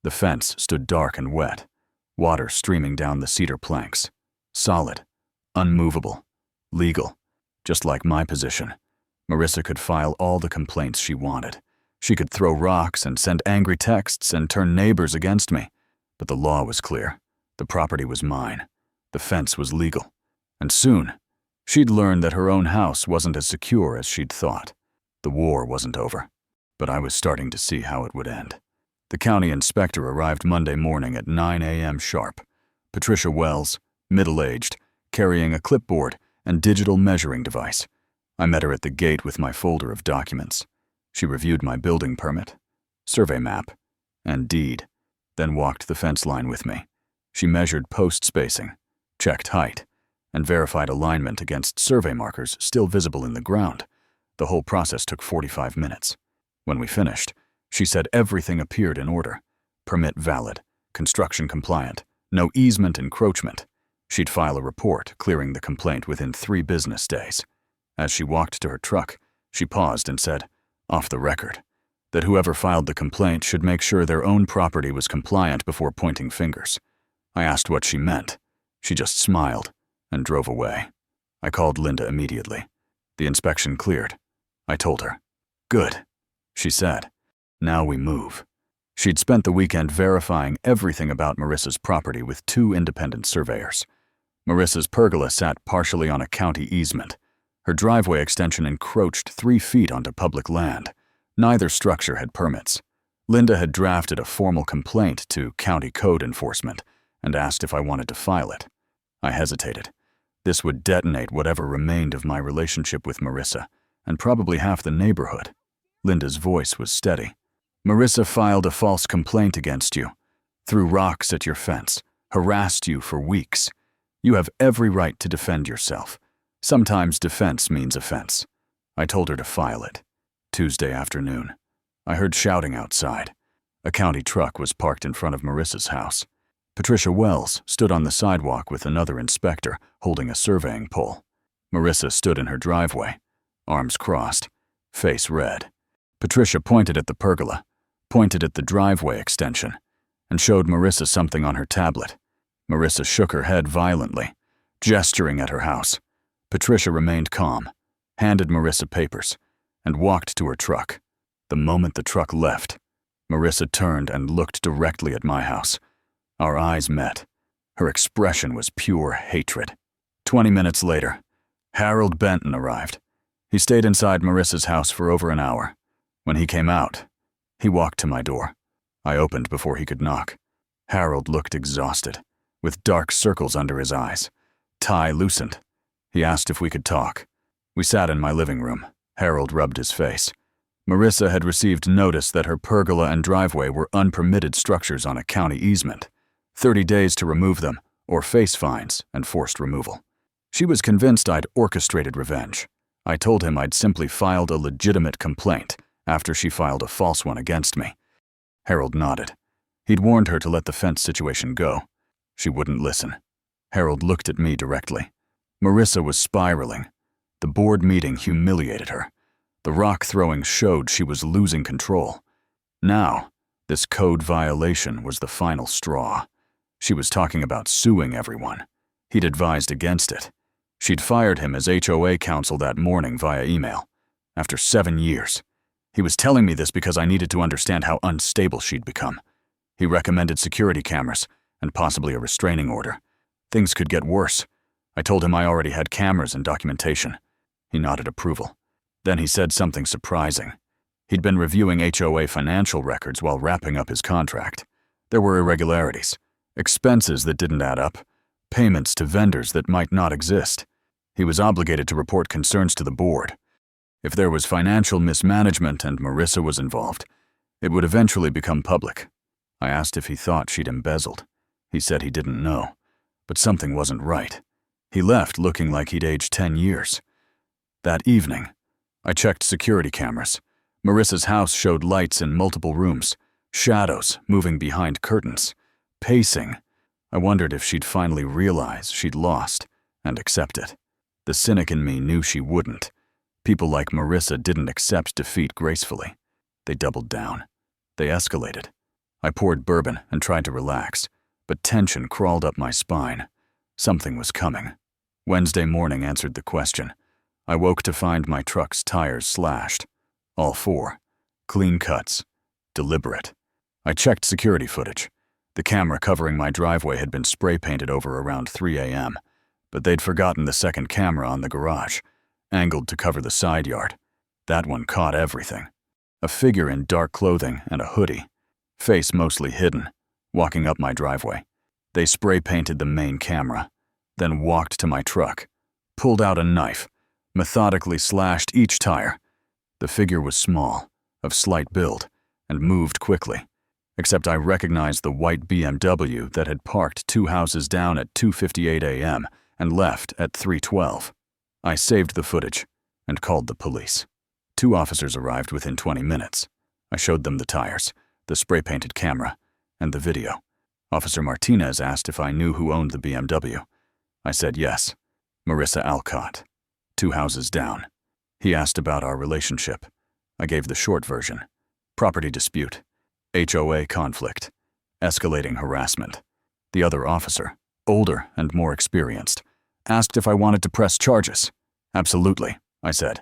The fence stood dark and wet, water streaming down the cedar planks. Solid, unmovable, legal, just like my position. Marissa could file all the complaints she wanted. She could throw rocks and send angry texts and turn neighbors against me. But the law was clear. The property was mine. The fence was legal. And soon, she'd learn that her own house wasn't as secure as she'd thought. The war wasn't over, but I was starting to see how it would end. The county inspector arrived Monday morning at 9 a.m. sharp. Patricia Wells, middle-aged, carrying a clipboard and digital measuring device. I met her at the gate with my folder of documents. She reviewed my building permit, survey map, and deed, then walked the fence line with me. She measured post spacing, checked height, and verified alignment against survey markers still visible in the ground. The whole process took 45 minutes. When we finished, she said everything appeared in order. Permit valid, construction compliant, no easement encroachment. She'd file a report clearing the complaint within 3 business days. As she walked to her truck, she paused and said, off the record, that whoever filed the complaint should make sure their own property was compliant before pointing fingers. I asked what she meant. She just smiled and drove away. I called Linda immediately. The inspection cleared. I told her. Good, she said. Now we move. She'd spent the weekend verifying everything about Marissa's property with 2 independent surveyors. Marissa's pergola sat partially on a county easement. Her driveway extension encroached 3 feet onto public land. Neither structure had permits. Linda had drafted a formal complaint to county code enforcement and asked if I wanted to file it. I hesitated. This would detonate whatever remained of my relationship with Marissa, and probably half the neighborhood. Linda's voice was steady. Marissa filed a false complaint against you, threw rocks at your fence, harassed you for weeks. You have every right to defend yourself. Sometimes defense means offense. I told her to file it. Tuesday afternoon. I heard shouting outside. A county truck was parked in front of Marissa's house. Patricia Wells stood on the sidewalk with another inspector holding a surveying pole. Marissa stood in her driveway, arms crossed, face red. Patricia pointed at the pergola, pointed at the driveway extension, and showed Marissa something on her tablet. Marissa shook her head violently, gesturing at her house. Patricia remained calm, handed Marissa papers, and walked to her truck. The moment the truck left, Marissa turned and looked directly at my house. Our eyes met. Her expression was pure hatred. 20 minutes later, Harold Benton arrived. He stayed inside Marissa's house for over an hour. When he came out, he walked to my door. I opened before he could knock. Harold looked exhausted, with dark circles under his eyes, tie loosened. He asked if we could talk. We sat in my living room. Harold rubbed his face. Marissa had received notice that her pergola and driveway were unpermitted structures on a county easement. 30 days to remove them, or face fines and forced removal. She was convinced I'd orchestrated revenge. I told him I'd simply filed a legitimate complaint after she filed a false one against me. Harold nodded. He'd warned her to let the fence situation go. She wouldn't listen. Harold looked at me directly. Marissa was spiraling. The board meeting humiliated her. The rock throwing showed she was losing control. Now, this code violation was the final straw. She was talking about suing everyone. He'd advised against it. She'd fired him as HOA counsel that morning via email. After 7 years. He was telling me this because I needed to understand how unstable she'd become. He recommended security cameras and possibly a restraining order. Things could get worse. I told him I already had cameras and documentation. He nodded approval. Then he said something surprising. He'd been reviewing HOA financial records while wrapping up his contract. There were irregularities, expenses that didn't add up, payments to vendors that might not exist. He was obligated to report concerns to the board. If there was financial mismanagement and Marissa was involved, It would eventually become public. I asked if he thought she'd embezzled. He said he didn't know, but something wasn't right. He left looking like he'd aged 10 years. That evening, I checked security cameras. Marissa's house showed lights in multiple rooms, shadows moving behind curtains, pacing. I wondered if she'd finally realize she'd lost and accept it. The cynic in me knew she wouldn't. People like Marissa didn't accept defeat gracefully. They doubled down. They escalated. I poured bourbon and tried to relax, but tension crawled up my spine. Something was coming. Wednesday morning answered the question. I woke to find my truck's tires slashed. All four. Clean cuts. Deliberate. I checked security footage. The camera covering my driveway had been spray painted over around 3 a.m., but they'd forgotten the second camera on the garage, angled to cover the side yard. That one caught everything. A figure in dark clothing and a hoodie, face mostly hidden, walking up my driveway. They spray painted the main camera, then walked to my truck, pulled out a knife, methodically slashed each tire. The figure was small, of slight build, and moved quickly, except I recognized the white BMW that had parked 2 houses down at 2:58 a.m. and left at 3:12. I saved the footage and called the police. 2 officers arrived within 20 minutes. I showed them the tires, the spray-painted camera, and the video. Officer Martinez asked if I knew who owned the BMW. I said yes. Marissa Alcott, 2 houses down. He asked about our relationship. I gave the short version. Property dispute, HOA conflict, escalating harassment. The other officer, older and more experienced, asked if I wanted to press charges. Absolutely, I said.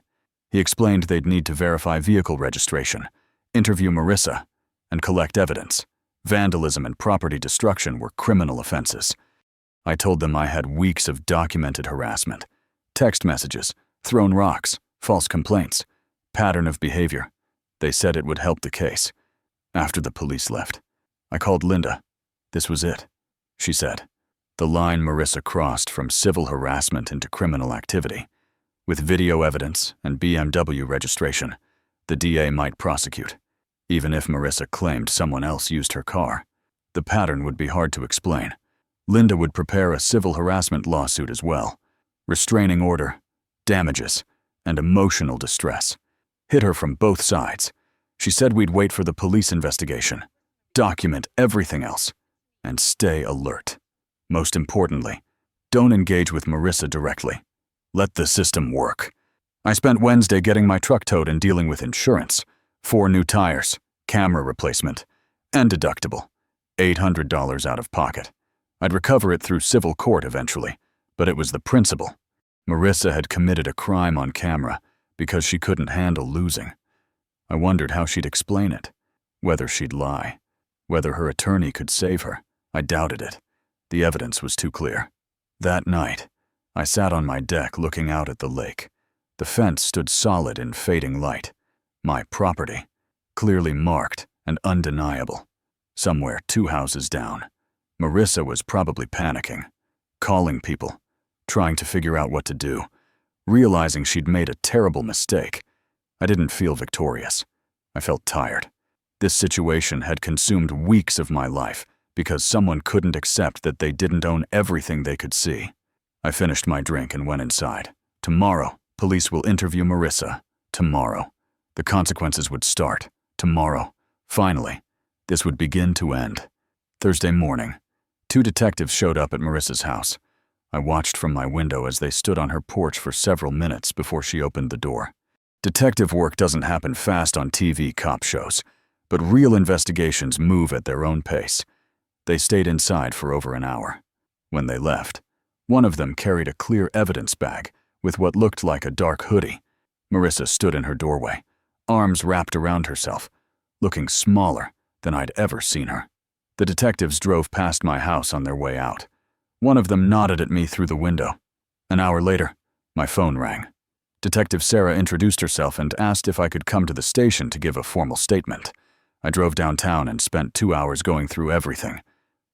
He explained they'd need to verify vehicle registration, interview Marissa, and collect evidence. Vandalism and property destruction were criminal offenses. I told them I had weeks of documented harassment, text messages, thrown rocks, false complaints, pattern of behavior. They said it would help the case. After the police left, I called Linda. This was it, she said. The line Marissa crossed from civil harassment into criminal activity. With video evidence and BMW registration, the DA might prosecute. Even if Marissa claimed someone else used her car, the pattern would be hard to explain. Linda would prepare a civil harassment lawsuit as well. Restraining order, damages, and emotional distress. Hit her from both sides. She said we'd wait for the police investigation, document everything else, and stay alert. Most importantly, don't engage with Marissa directly. Let the system work. I spent Wednesday getting my truck towed and dealing with insurance, 4 new tires, camera replacement, and deductible, $800 out of pocket. I'd recover it through civil court eventually, but it was the principle. Marissa had committed a crime on camera because she couldn't handle losing. I wondered how she'd explain it, whether she'd lie, whether her attorney could save her. I doubted it. The evidence was too clear. That night, I sat on my deck looking out at the lake. The fence stood solid in fading light. My property, clearly marked and undeniable. Somewhere 2 houses down. Marissa was probably panicking, calling people, trying to figure out what to do, realizing she'd made a terrible mistake. I didn't feel victorious. I felt tired. This situation had consumed weeks of my life because someone couldn't accept that they didn't own everything they could see. I finished my drink and went inside. Tomorrow, police will interview Marissa. Tomorrow. The consequences would start. Tomorrow. Finally, this would begin to end. Thursday morning, 2 detectives showed up at Marissa's house. I watched from my window as they stood on her porch for several minutes before she opened the door. Detective work doesn't happen fast on TV cop shows, but real investigations move at their own pace. They stayed inside for over an hour. When they left, one of them carried a clear evidence bag with what looked like a dark hoodie. Marissa stood in her doorway, arms wrapped around herself, looking smaller than I'd ever seen her. The detectives drove past my house on their way out. One of them nodded at me through the window. An hour later, my phone rang. Detective Sarah introduced herself and asked if I could come to the station to give a formal statement. I drove downtown and spent 2 hours going through everything.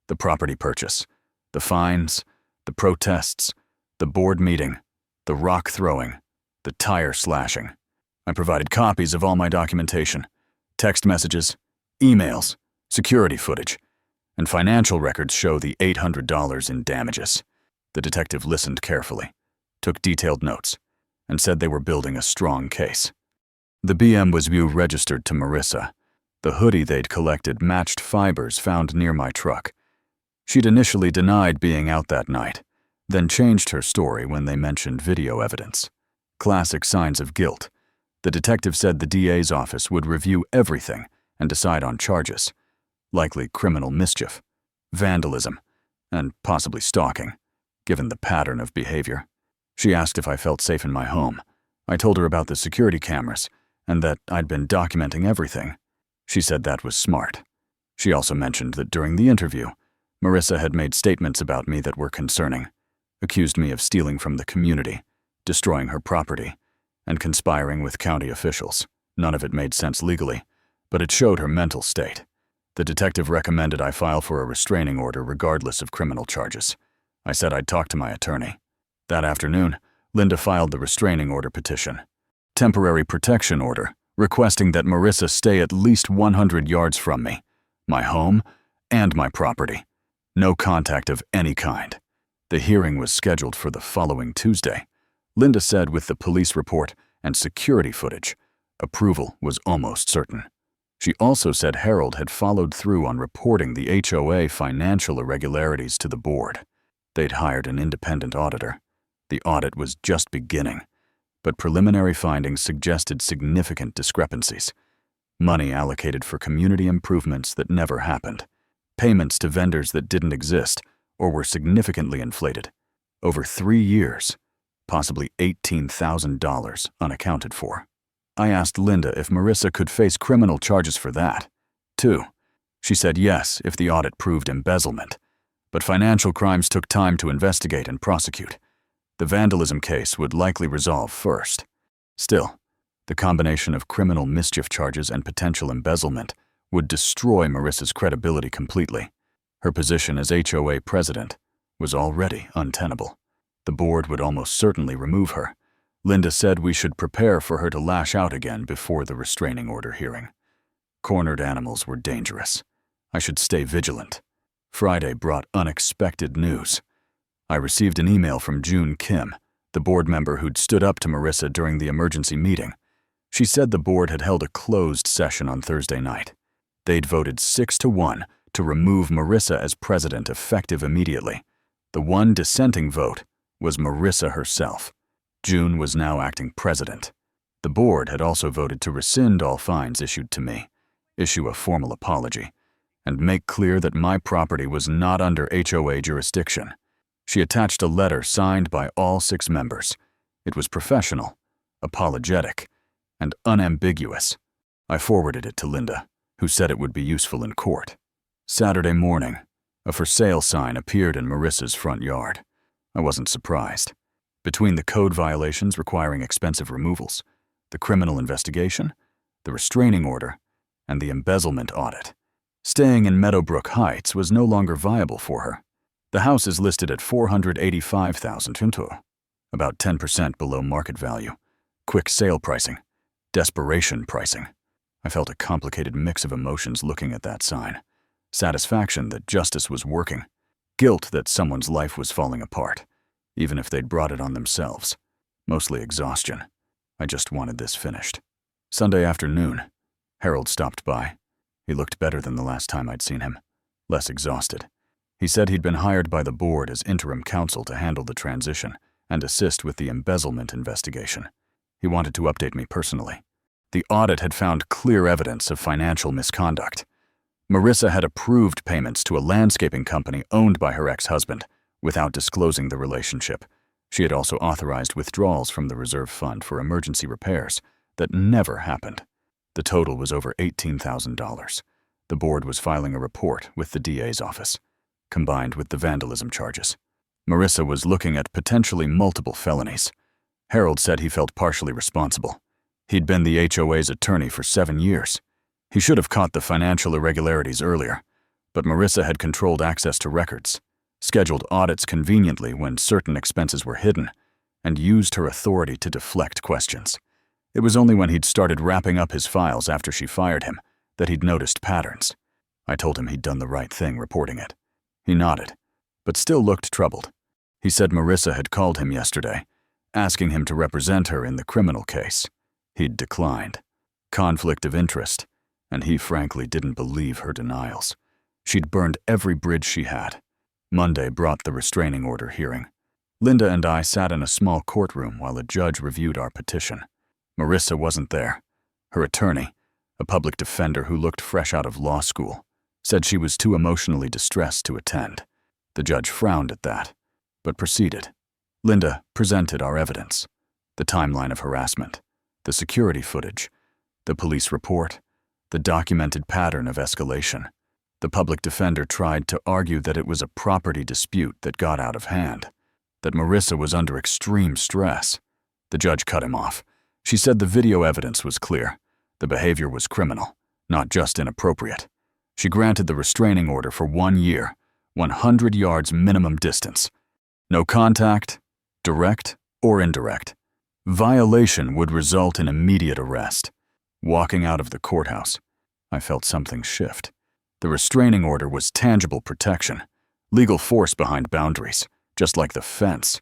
The property purchase, the fines, the protests, the board meeting, the rock throwing, the tire slashing. I provided copies of all my documentation, text messages, emails, security footage, and financial records show the $800 in damages. The detective listened carefully, took detailed notes, and said they were building a strong case. The BMW was registered to Marissa. The hoodie they'd collected matched fibers found near my truck. She'd initially denied being out that night, then changed her story when they mentioned video evidence. Classic signs of guilt. The detective said the DA's office would review everything and decide on charges, likely criminal mischief, vandalism, and possibly stalking, given the pattern of behavior. She asked if I felt safe in my home. I told her about the security cameras and that I'd been documenting everything. She said that was smart. She also mentioned that during the interview, Marissa had made statements about me that were concerning, accused me of stealing from the community, destroying her property, and conspiring with county officials. None of it made sense legally, but it showed her mental state. The detective recommended I file for a restraining order regardless of criminal charges. I said I'd talk to my attorney. That afternoon, Linda filed the restraining order petition. Temporary protection order, requesting that Marissa stay at least 100 yards from me, my home, and my property. No contact of any kind. The hearing was scheduled for the following Tuesday. Linda said with the police report and security footage, approval was almost certain. She also said Harold had followed through on reporting the HOA financial irregularities to the board. They'd hired an independent auditor. The audit was just beginning, but preliminary findings suggested significant discrepancies. Money allocated for community improvements that never happened. Payments to vendors that didn't exist or were significantly inflated. Over 3 years, possibly $18,000 unaccounted for. I asked Linda if Marissa could face criminal charges for that, too. She said yes if the audit proved embezzlement, but financial crimes took time to investigate and prosecute. The vandalism case would likely resolve first. Still, the combination of criminal mischief charges and potential embezzlement would destroy Marissa's credibility completely. Her position as HOA president was already untenable. The board would almost certainly remove her. Linda said we should prepare for her to lash out again before the restraining order hearing. Cornered animals were dangerous. I should stay vigilant. Friday brought unexpected news. I received an email from June Kim, the board member who'd stood up to Marissa during the emergency meeting. She said the board had held a closed session on Thursday night. They'd voted 6-1 to remove Marissa as president effective immediately. The one dissenting vote was Marissa herself. June was now acting president. The board had also voted to rescind all fines issued to me, issue a formal apology, and make clear that my property was not under HOA jurisdiction. She attached a letter signed by all 6 members. It was professional, apologetic, and unambiguous. I forwarded it to Linda, who said it would be useful in court. Saturday morning, a for sale sign appeared in Marissa's front yard. I wasn't surprised. Between the code violations requiring expensive removals, the criminal investigation, the restraining order, and the embezzlement audit, staying in Meadowbrook Heights was no longer viable for her. The house is listed at $485,000, about 10% below market value. Quick sale pricing, desperation pricing. I felt a complicated mix of emotions looking at that sign. Satisfaction that justice was working. Guilt that someone's life was falling apart, even if they'd brought it on themselves. Mostly exhaustion. I just wanted this finished. Sunday afternoon, Harold stopped by. He looked better than the last time I'd seen him, less exhausted. He said he'd been hired by the board as interim counsel to handle the transition and assist with the embezzlement investigation. He wanted to update me personally. The audit had found clear evidence of financial misconduct. Marissa had approved payments to a landscaping company owned by her ex-husband without disclosing the relationship. She had also authorized withdrawals from the reserve fund for emergency repairs that never happened. The total was over $18,000. The board was filing a report with the DA's office, combined with the vandalism charges. Marissa was looking at potentially multiple felonies. Harold said he felt partially responsible. He'd been the HOA's attorney for 7 years. He should have caught the financial irregularities earlier, but Marissa had controlled access to records, scheduled audits conveniently when certain expenses were hidden, and used her authority to deflect questions. It was only when he'd started wrapping up his files after she fired him that he'd noticed patterns. I told him he'd done the right thing reporting it. He nodded, but still looked troubled. He said Marissa had called him yesterday, asking him to represent her in the criminal case. He'd declined. Conflict of interest, and he frankly didn't believe her denials. She'd burned every bridge she had. Monday brought the restraining order hearing. Linda and I sat in a small courtroom while a judge reviewed our petition. Marissa wasn't there. Her attorney, a public defender who looked fresh out of law school, said she was too emotionally distressed to attend. The judge frowned at that, but proceeded. Linda presented our evidence: the timeline of harassment, the security footage, the police report, the documented pattern of escalation. The public defender tried to argue that it was a property dispute that got out of hand, that Marissa was under extreme stress. The judge cut him off. She said the video evidence was clear. The behavior was criminal, not just inappropriate. She granted the restraining order for 1 year, 100 yards minimum distance. No contact, direct or indirect. Violation would result in immediate arrest. Walking out of the courthouse, I felt something shift. The restraining order was tangible protection, legal force behind boundaries, just like the fence.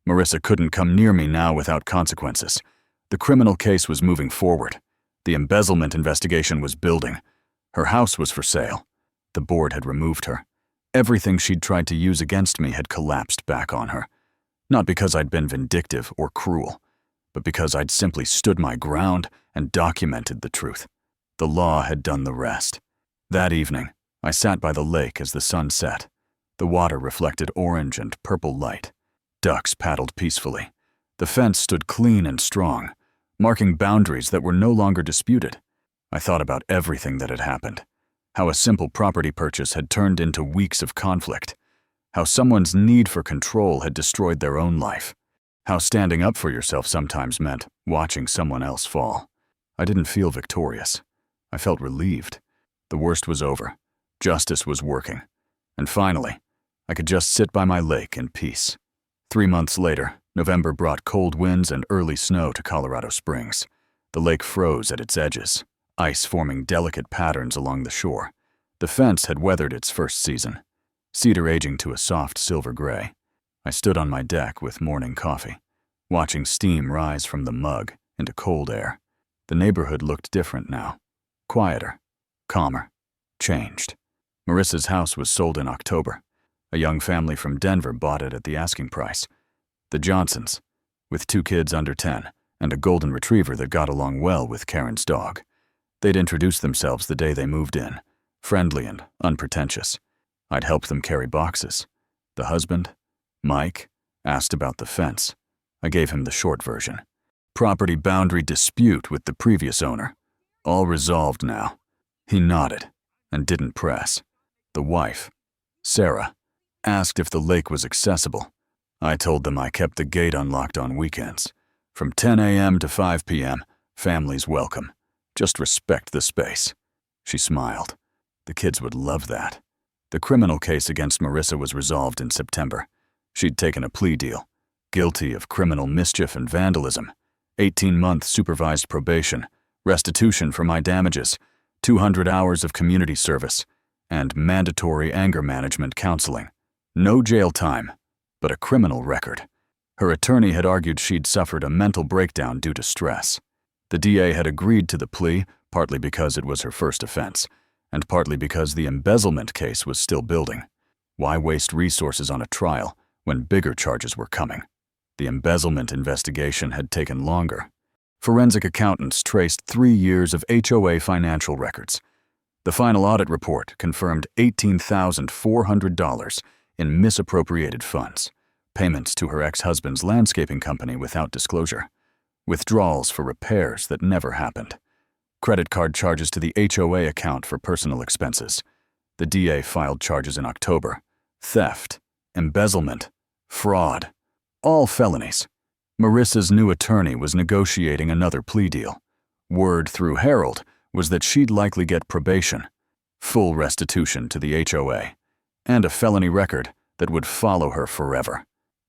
Marissa couldn't come near me now without consequences. The criminal case was moving forward. The embezzlement investigation was building. Her house was for sale. The board had removed her. Everything she'd tried to use against me had collapsed back on her. Not because I'd been vindictive or cruel, but because I'd simply stood my ground and documented the truth. The law had done the rest. That evening, I sat by the lake as the sun set. The water reflected orange and purple light. Ducks paddled peacefully. The fence stood clean and strong, marking boundaries that were no longer disputed. I thought about everything that had happened. How a simple property purchase had turned into weeks of conflict. How someone's need for control had destroyed their own life. How standing up for yourself sometimes meant watching someone else fall. I didn't feel victorious. I felt relieved. The worst was over. Justice was working. And finally, I could just sit by my lake in peace. 3 months later, November brought cold winds and early snow to Colorado Springs. The lake froze at its edges, ice forming delicate patterns along the shore. The fence had weathered its first season, cedar aging to a soft silver gray. I stood on my deck with morning coffee, watching steam rise from the mug into cold air. The neighborhood looked different now, quieter, calmer, changed. Marissa's house was sold in October. A young family from Denver bought it at the asking price. The Johnsons, with 2 kids under 10 and a golden retriever that got along well with Karen's dog. They'd introduced themselves the day they moved in, friendly and unpretentious. I'd helped them carry boxes. The husband, Mike, asked about the fence. I gave him the short version. Property boundary dispute with the previous owner. All resolved now. He nodded and didn't press. The wife, Sarah, asked if the lake was accessible. I told them I kept the gate unlocked on weekends. From 10 a.m. to 5 p.m., families welcome. Just respect the space. She smiled. The kids would love that. The criminal case against Marissa was resolved in September. She'd taken a plea deal, guilty of criminal mischief and vandalism, 18-month supervised probation, restitution for my damages, 200 hours of community service, and mandatory anger management counseling. No jail time, but a criminal record. Her attorney had argued she'd suffered a mental breakdown due to stress. The DA had agreed to the plea, partly because it was her first offense, and partly because the embezzlement case was still building. Why waste resources on a trial when bigger charges were coming? The embezzlement investigation had taken longer. Forensic accountants traced 3 years of HOA financial records. The final audit report confirmed $18,400 in misappropriated funds, payments to her ex-husband's landscaping company without disclosure, withdrawals for repairs that never happened, credit card charges to the HOA account for personal expenses. The DA filed charges in October. Theft, embezzlement, fraud, all felonies. Marissa's new attorney was negotiating another plea deal. Word through Harold was that she'd likely get probation, full restitution to the HOA, and a felony record that would follow her forever.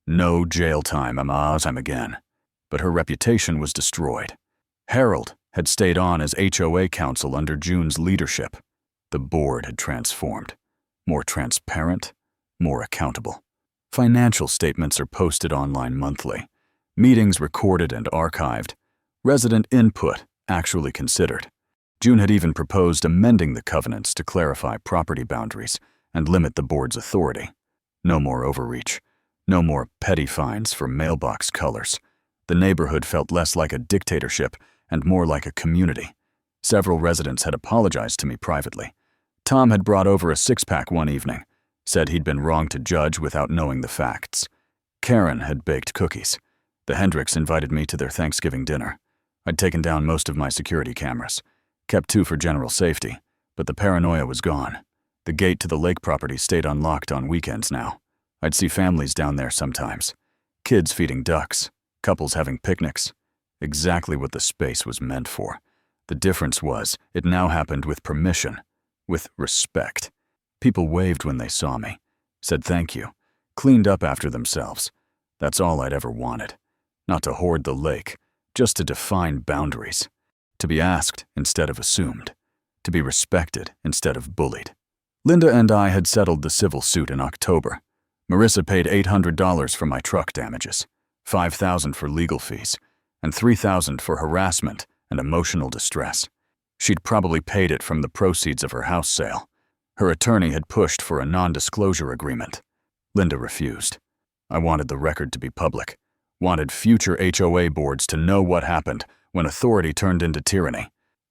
No jail time again. But her reputation was destroyed. Harold had stayed on as HOA counsel under June's leadership. The board had transformed. More transparent, more accountable. Financial statements are posted online monthly. Meetings recorded and archived. Resident input actually considered. June had even proposed amending the covenants to clarify property boundaries and limit the board's authority. No more overreach. No more petty fines for mailbox colors. The neighborhood felt less like a dictatorship and more like a community. Several residents had apologized to me privately. Tom had brought over a six-pack one evening, said he'd been wrong to judge without knowing the facts. Karen had baked cookies. The Hendricks invited me to their Thanksgiving dinner. I'd taken down most of my security cameras, kept 2 for general safety, but the paranoia was gone. The gate to the lake property stayed unlocked on weekends now. I'd see families down there sometimes. Kids feeding ducks, couples having picnics. Exactly what the space was meant for. The difference was, it now happened with permission, with respect. People waved when they saw me, said thank you, cleaned up after themselves. That's all I'd ever wanted. Not to hoard the lake, just to define boundaries. To be asked instead of assumed. To be respected instead of bullied. Linda and I had settled the civil suit in October. Marissa paid $800 for my truck damages, $5,000 for legal fees, and $3,000 for harassment and emotional distress. She'd probably paid it from the proceeds of her house sale. Her attorney had pushed for a non-disclosure agreement. Linda refused. I wanted the record to be public. Wanted future HOA boards to know what happened when authority turned into tyranny.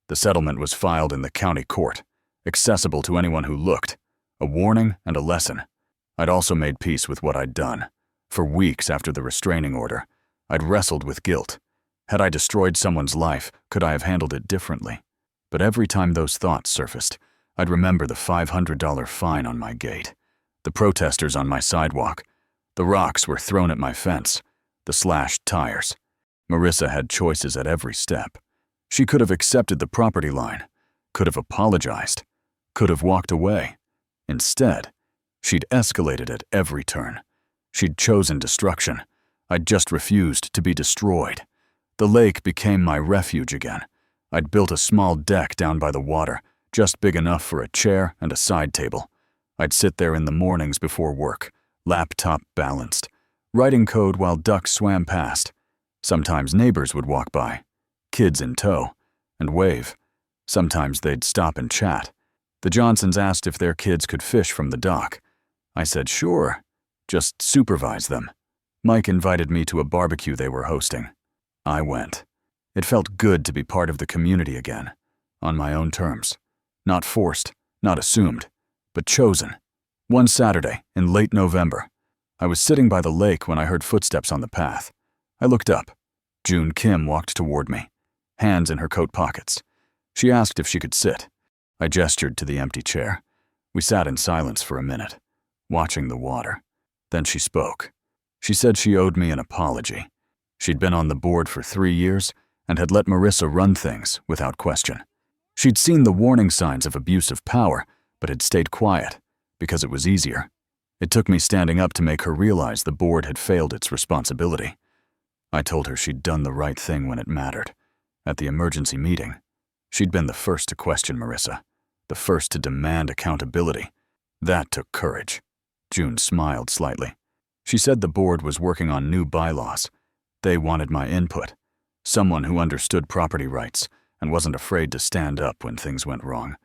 The settlement was filed in the county court, accessible to anyone who looked. A warning and a lesson. I'd also made peace with what I'd done. For weeks after the restraining order, I'd wrestled with guilt. Had I destroyed someone's life, could I have handled it differently? But every time those thoughts surfaced, I'd remember the $500 fine on my gate, the protesters on my sidewalk, the rocks were thrown at my fence, the slashed tires. Marissa had choices at every step. She could have accepted the property line, could have apologized, could have walked away. Instead, she'd escalated at every turn. She'd chosen destruction. I'd just refused to be destroyed. The lake became my refuge again. I'd built a small deck down by the water, just big enough for a chair and a side table. I'd sit there in the mornings before work, laptop balanced, writing code while ducks swam past. Sometimes neighbors would walk by, kids in tow, and wave. Sometimes they'd stop and chat. The Johnsons asked if their kids could fish from the dock. I said sure, just supervise them. Mike invited me to a barbecue they were hosting. I went. It felt good to be part of the community again, on my own terms. Not forced, not assumed, but chosen. One Saturday, in late November, I was sitting by the lake when I heard footsteps on the path. I looked up. June Kim walked toward me, hands in her coat pockets. She asked if she could sit. I gestured to the empty chair. We sat in silence for a minute, watching the water. Then she spoke. She said she owed me an apology. She'd been on the board for 3 years and had let Marissa run things without question. She'd seen the warning signs of abuse of power, but had stayed quiet because it was easier. It took me standing up to make her realize the board had failed its responsibility. I told her she'd done the right thing when it mattered. At the emergency meeting, she'd been the first to question Marissa, the first to demand accountability. That took courage. June smiled slightly. She said the board was working on new bylaws. They wanted my input, someone who understood property rights and wasn't afraid to stand up when things went wrong.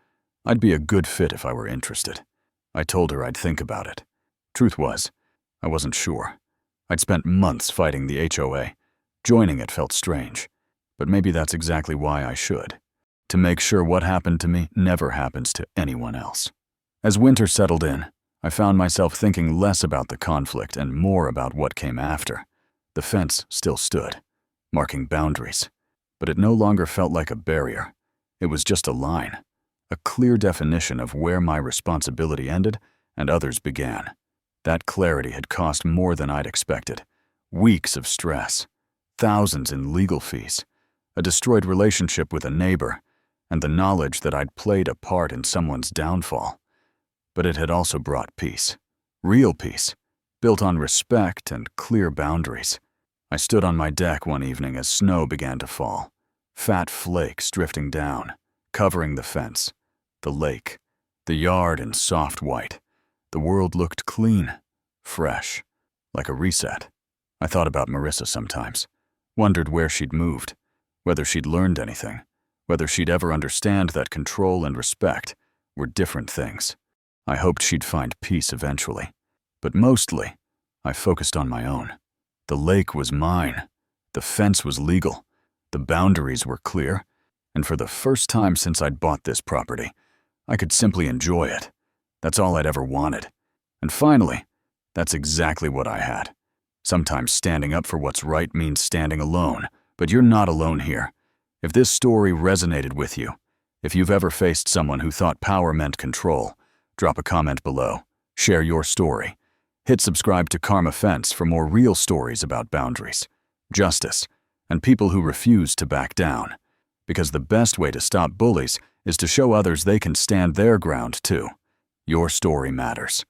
I'd be a good fit if I were interested. I told her I'd think about it. Truth was, I wasn't sure. I'd spent months fighting the HOA. Joining it felt strange, but maybe that's exactly why I should. To make sure what happened to me never happens to anyone else. As winter settled in, I found myself thinking less about the conflict and more about what came after. The fence still stood, marking boundaries, but it no longer felt like a barrier. It was just a line, a clear definition of where my responsibility ended and others began. That clarity had cost more than I'd expected. Weeks of stress, thousands in legal fees, a destroyed relationship with a neighbor, and the knowledge that I'd played a part in someone's downfall. But it had also brought peace, real peace, built on respect and clear boundaries. I stood on my deck one evening as snow began to fall. Fat flakes drifting down, covering the fence, the lake, the yard in soft white. The world looked clean, fresh, like a reset. I thought about Marissa sometimes, wondered where she'd moved, whether she'd learned anything, whether she'd ever understand that control and respect were different things. I hoped she'd find peace eventually, but mostly, I focused on my own. The lake was mine, the fence was legal, the boundaries were clear, and for the first time since I'd bought this property, I could simply enjoy it. That's all I'd ever wanted. And finally, that's exactly what I had. Sometimes standing up for what's right means standing alone, but you're not alone here. If this story resonated with you, if you've ever faced someone who thought power meant control, drop a comment below, share your story. Hit subscribe to Karma Fence for more real stories about boundaries, justice, and people who refuse to back down. Because the best way to stop bullies is to show others they can stand their ground too. Your story matters.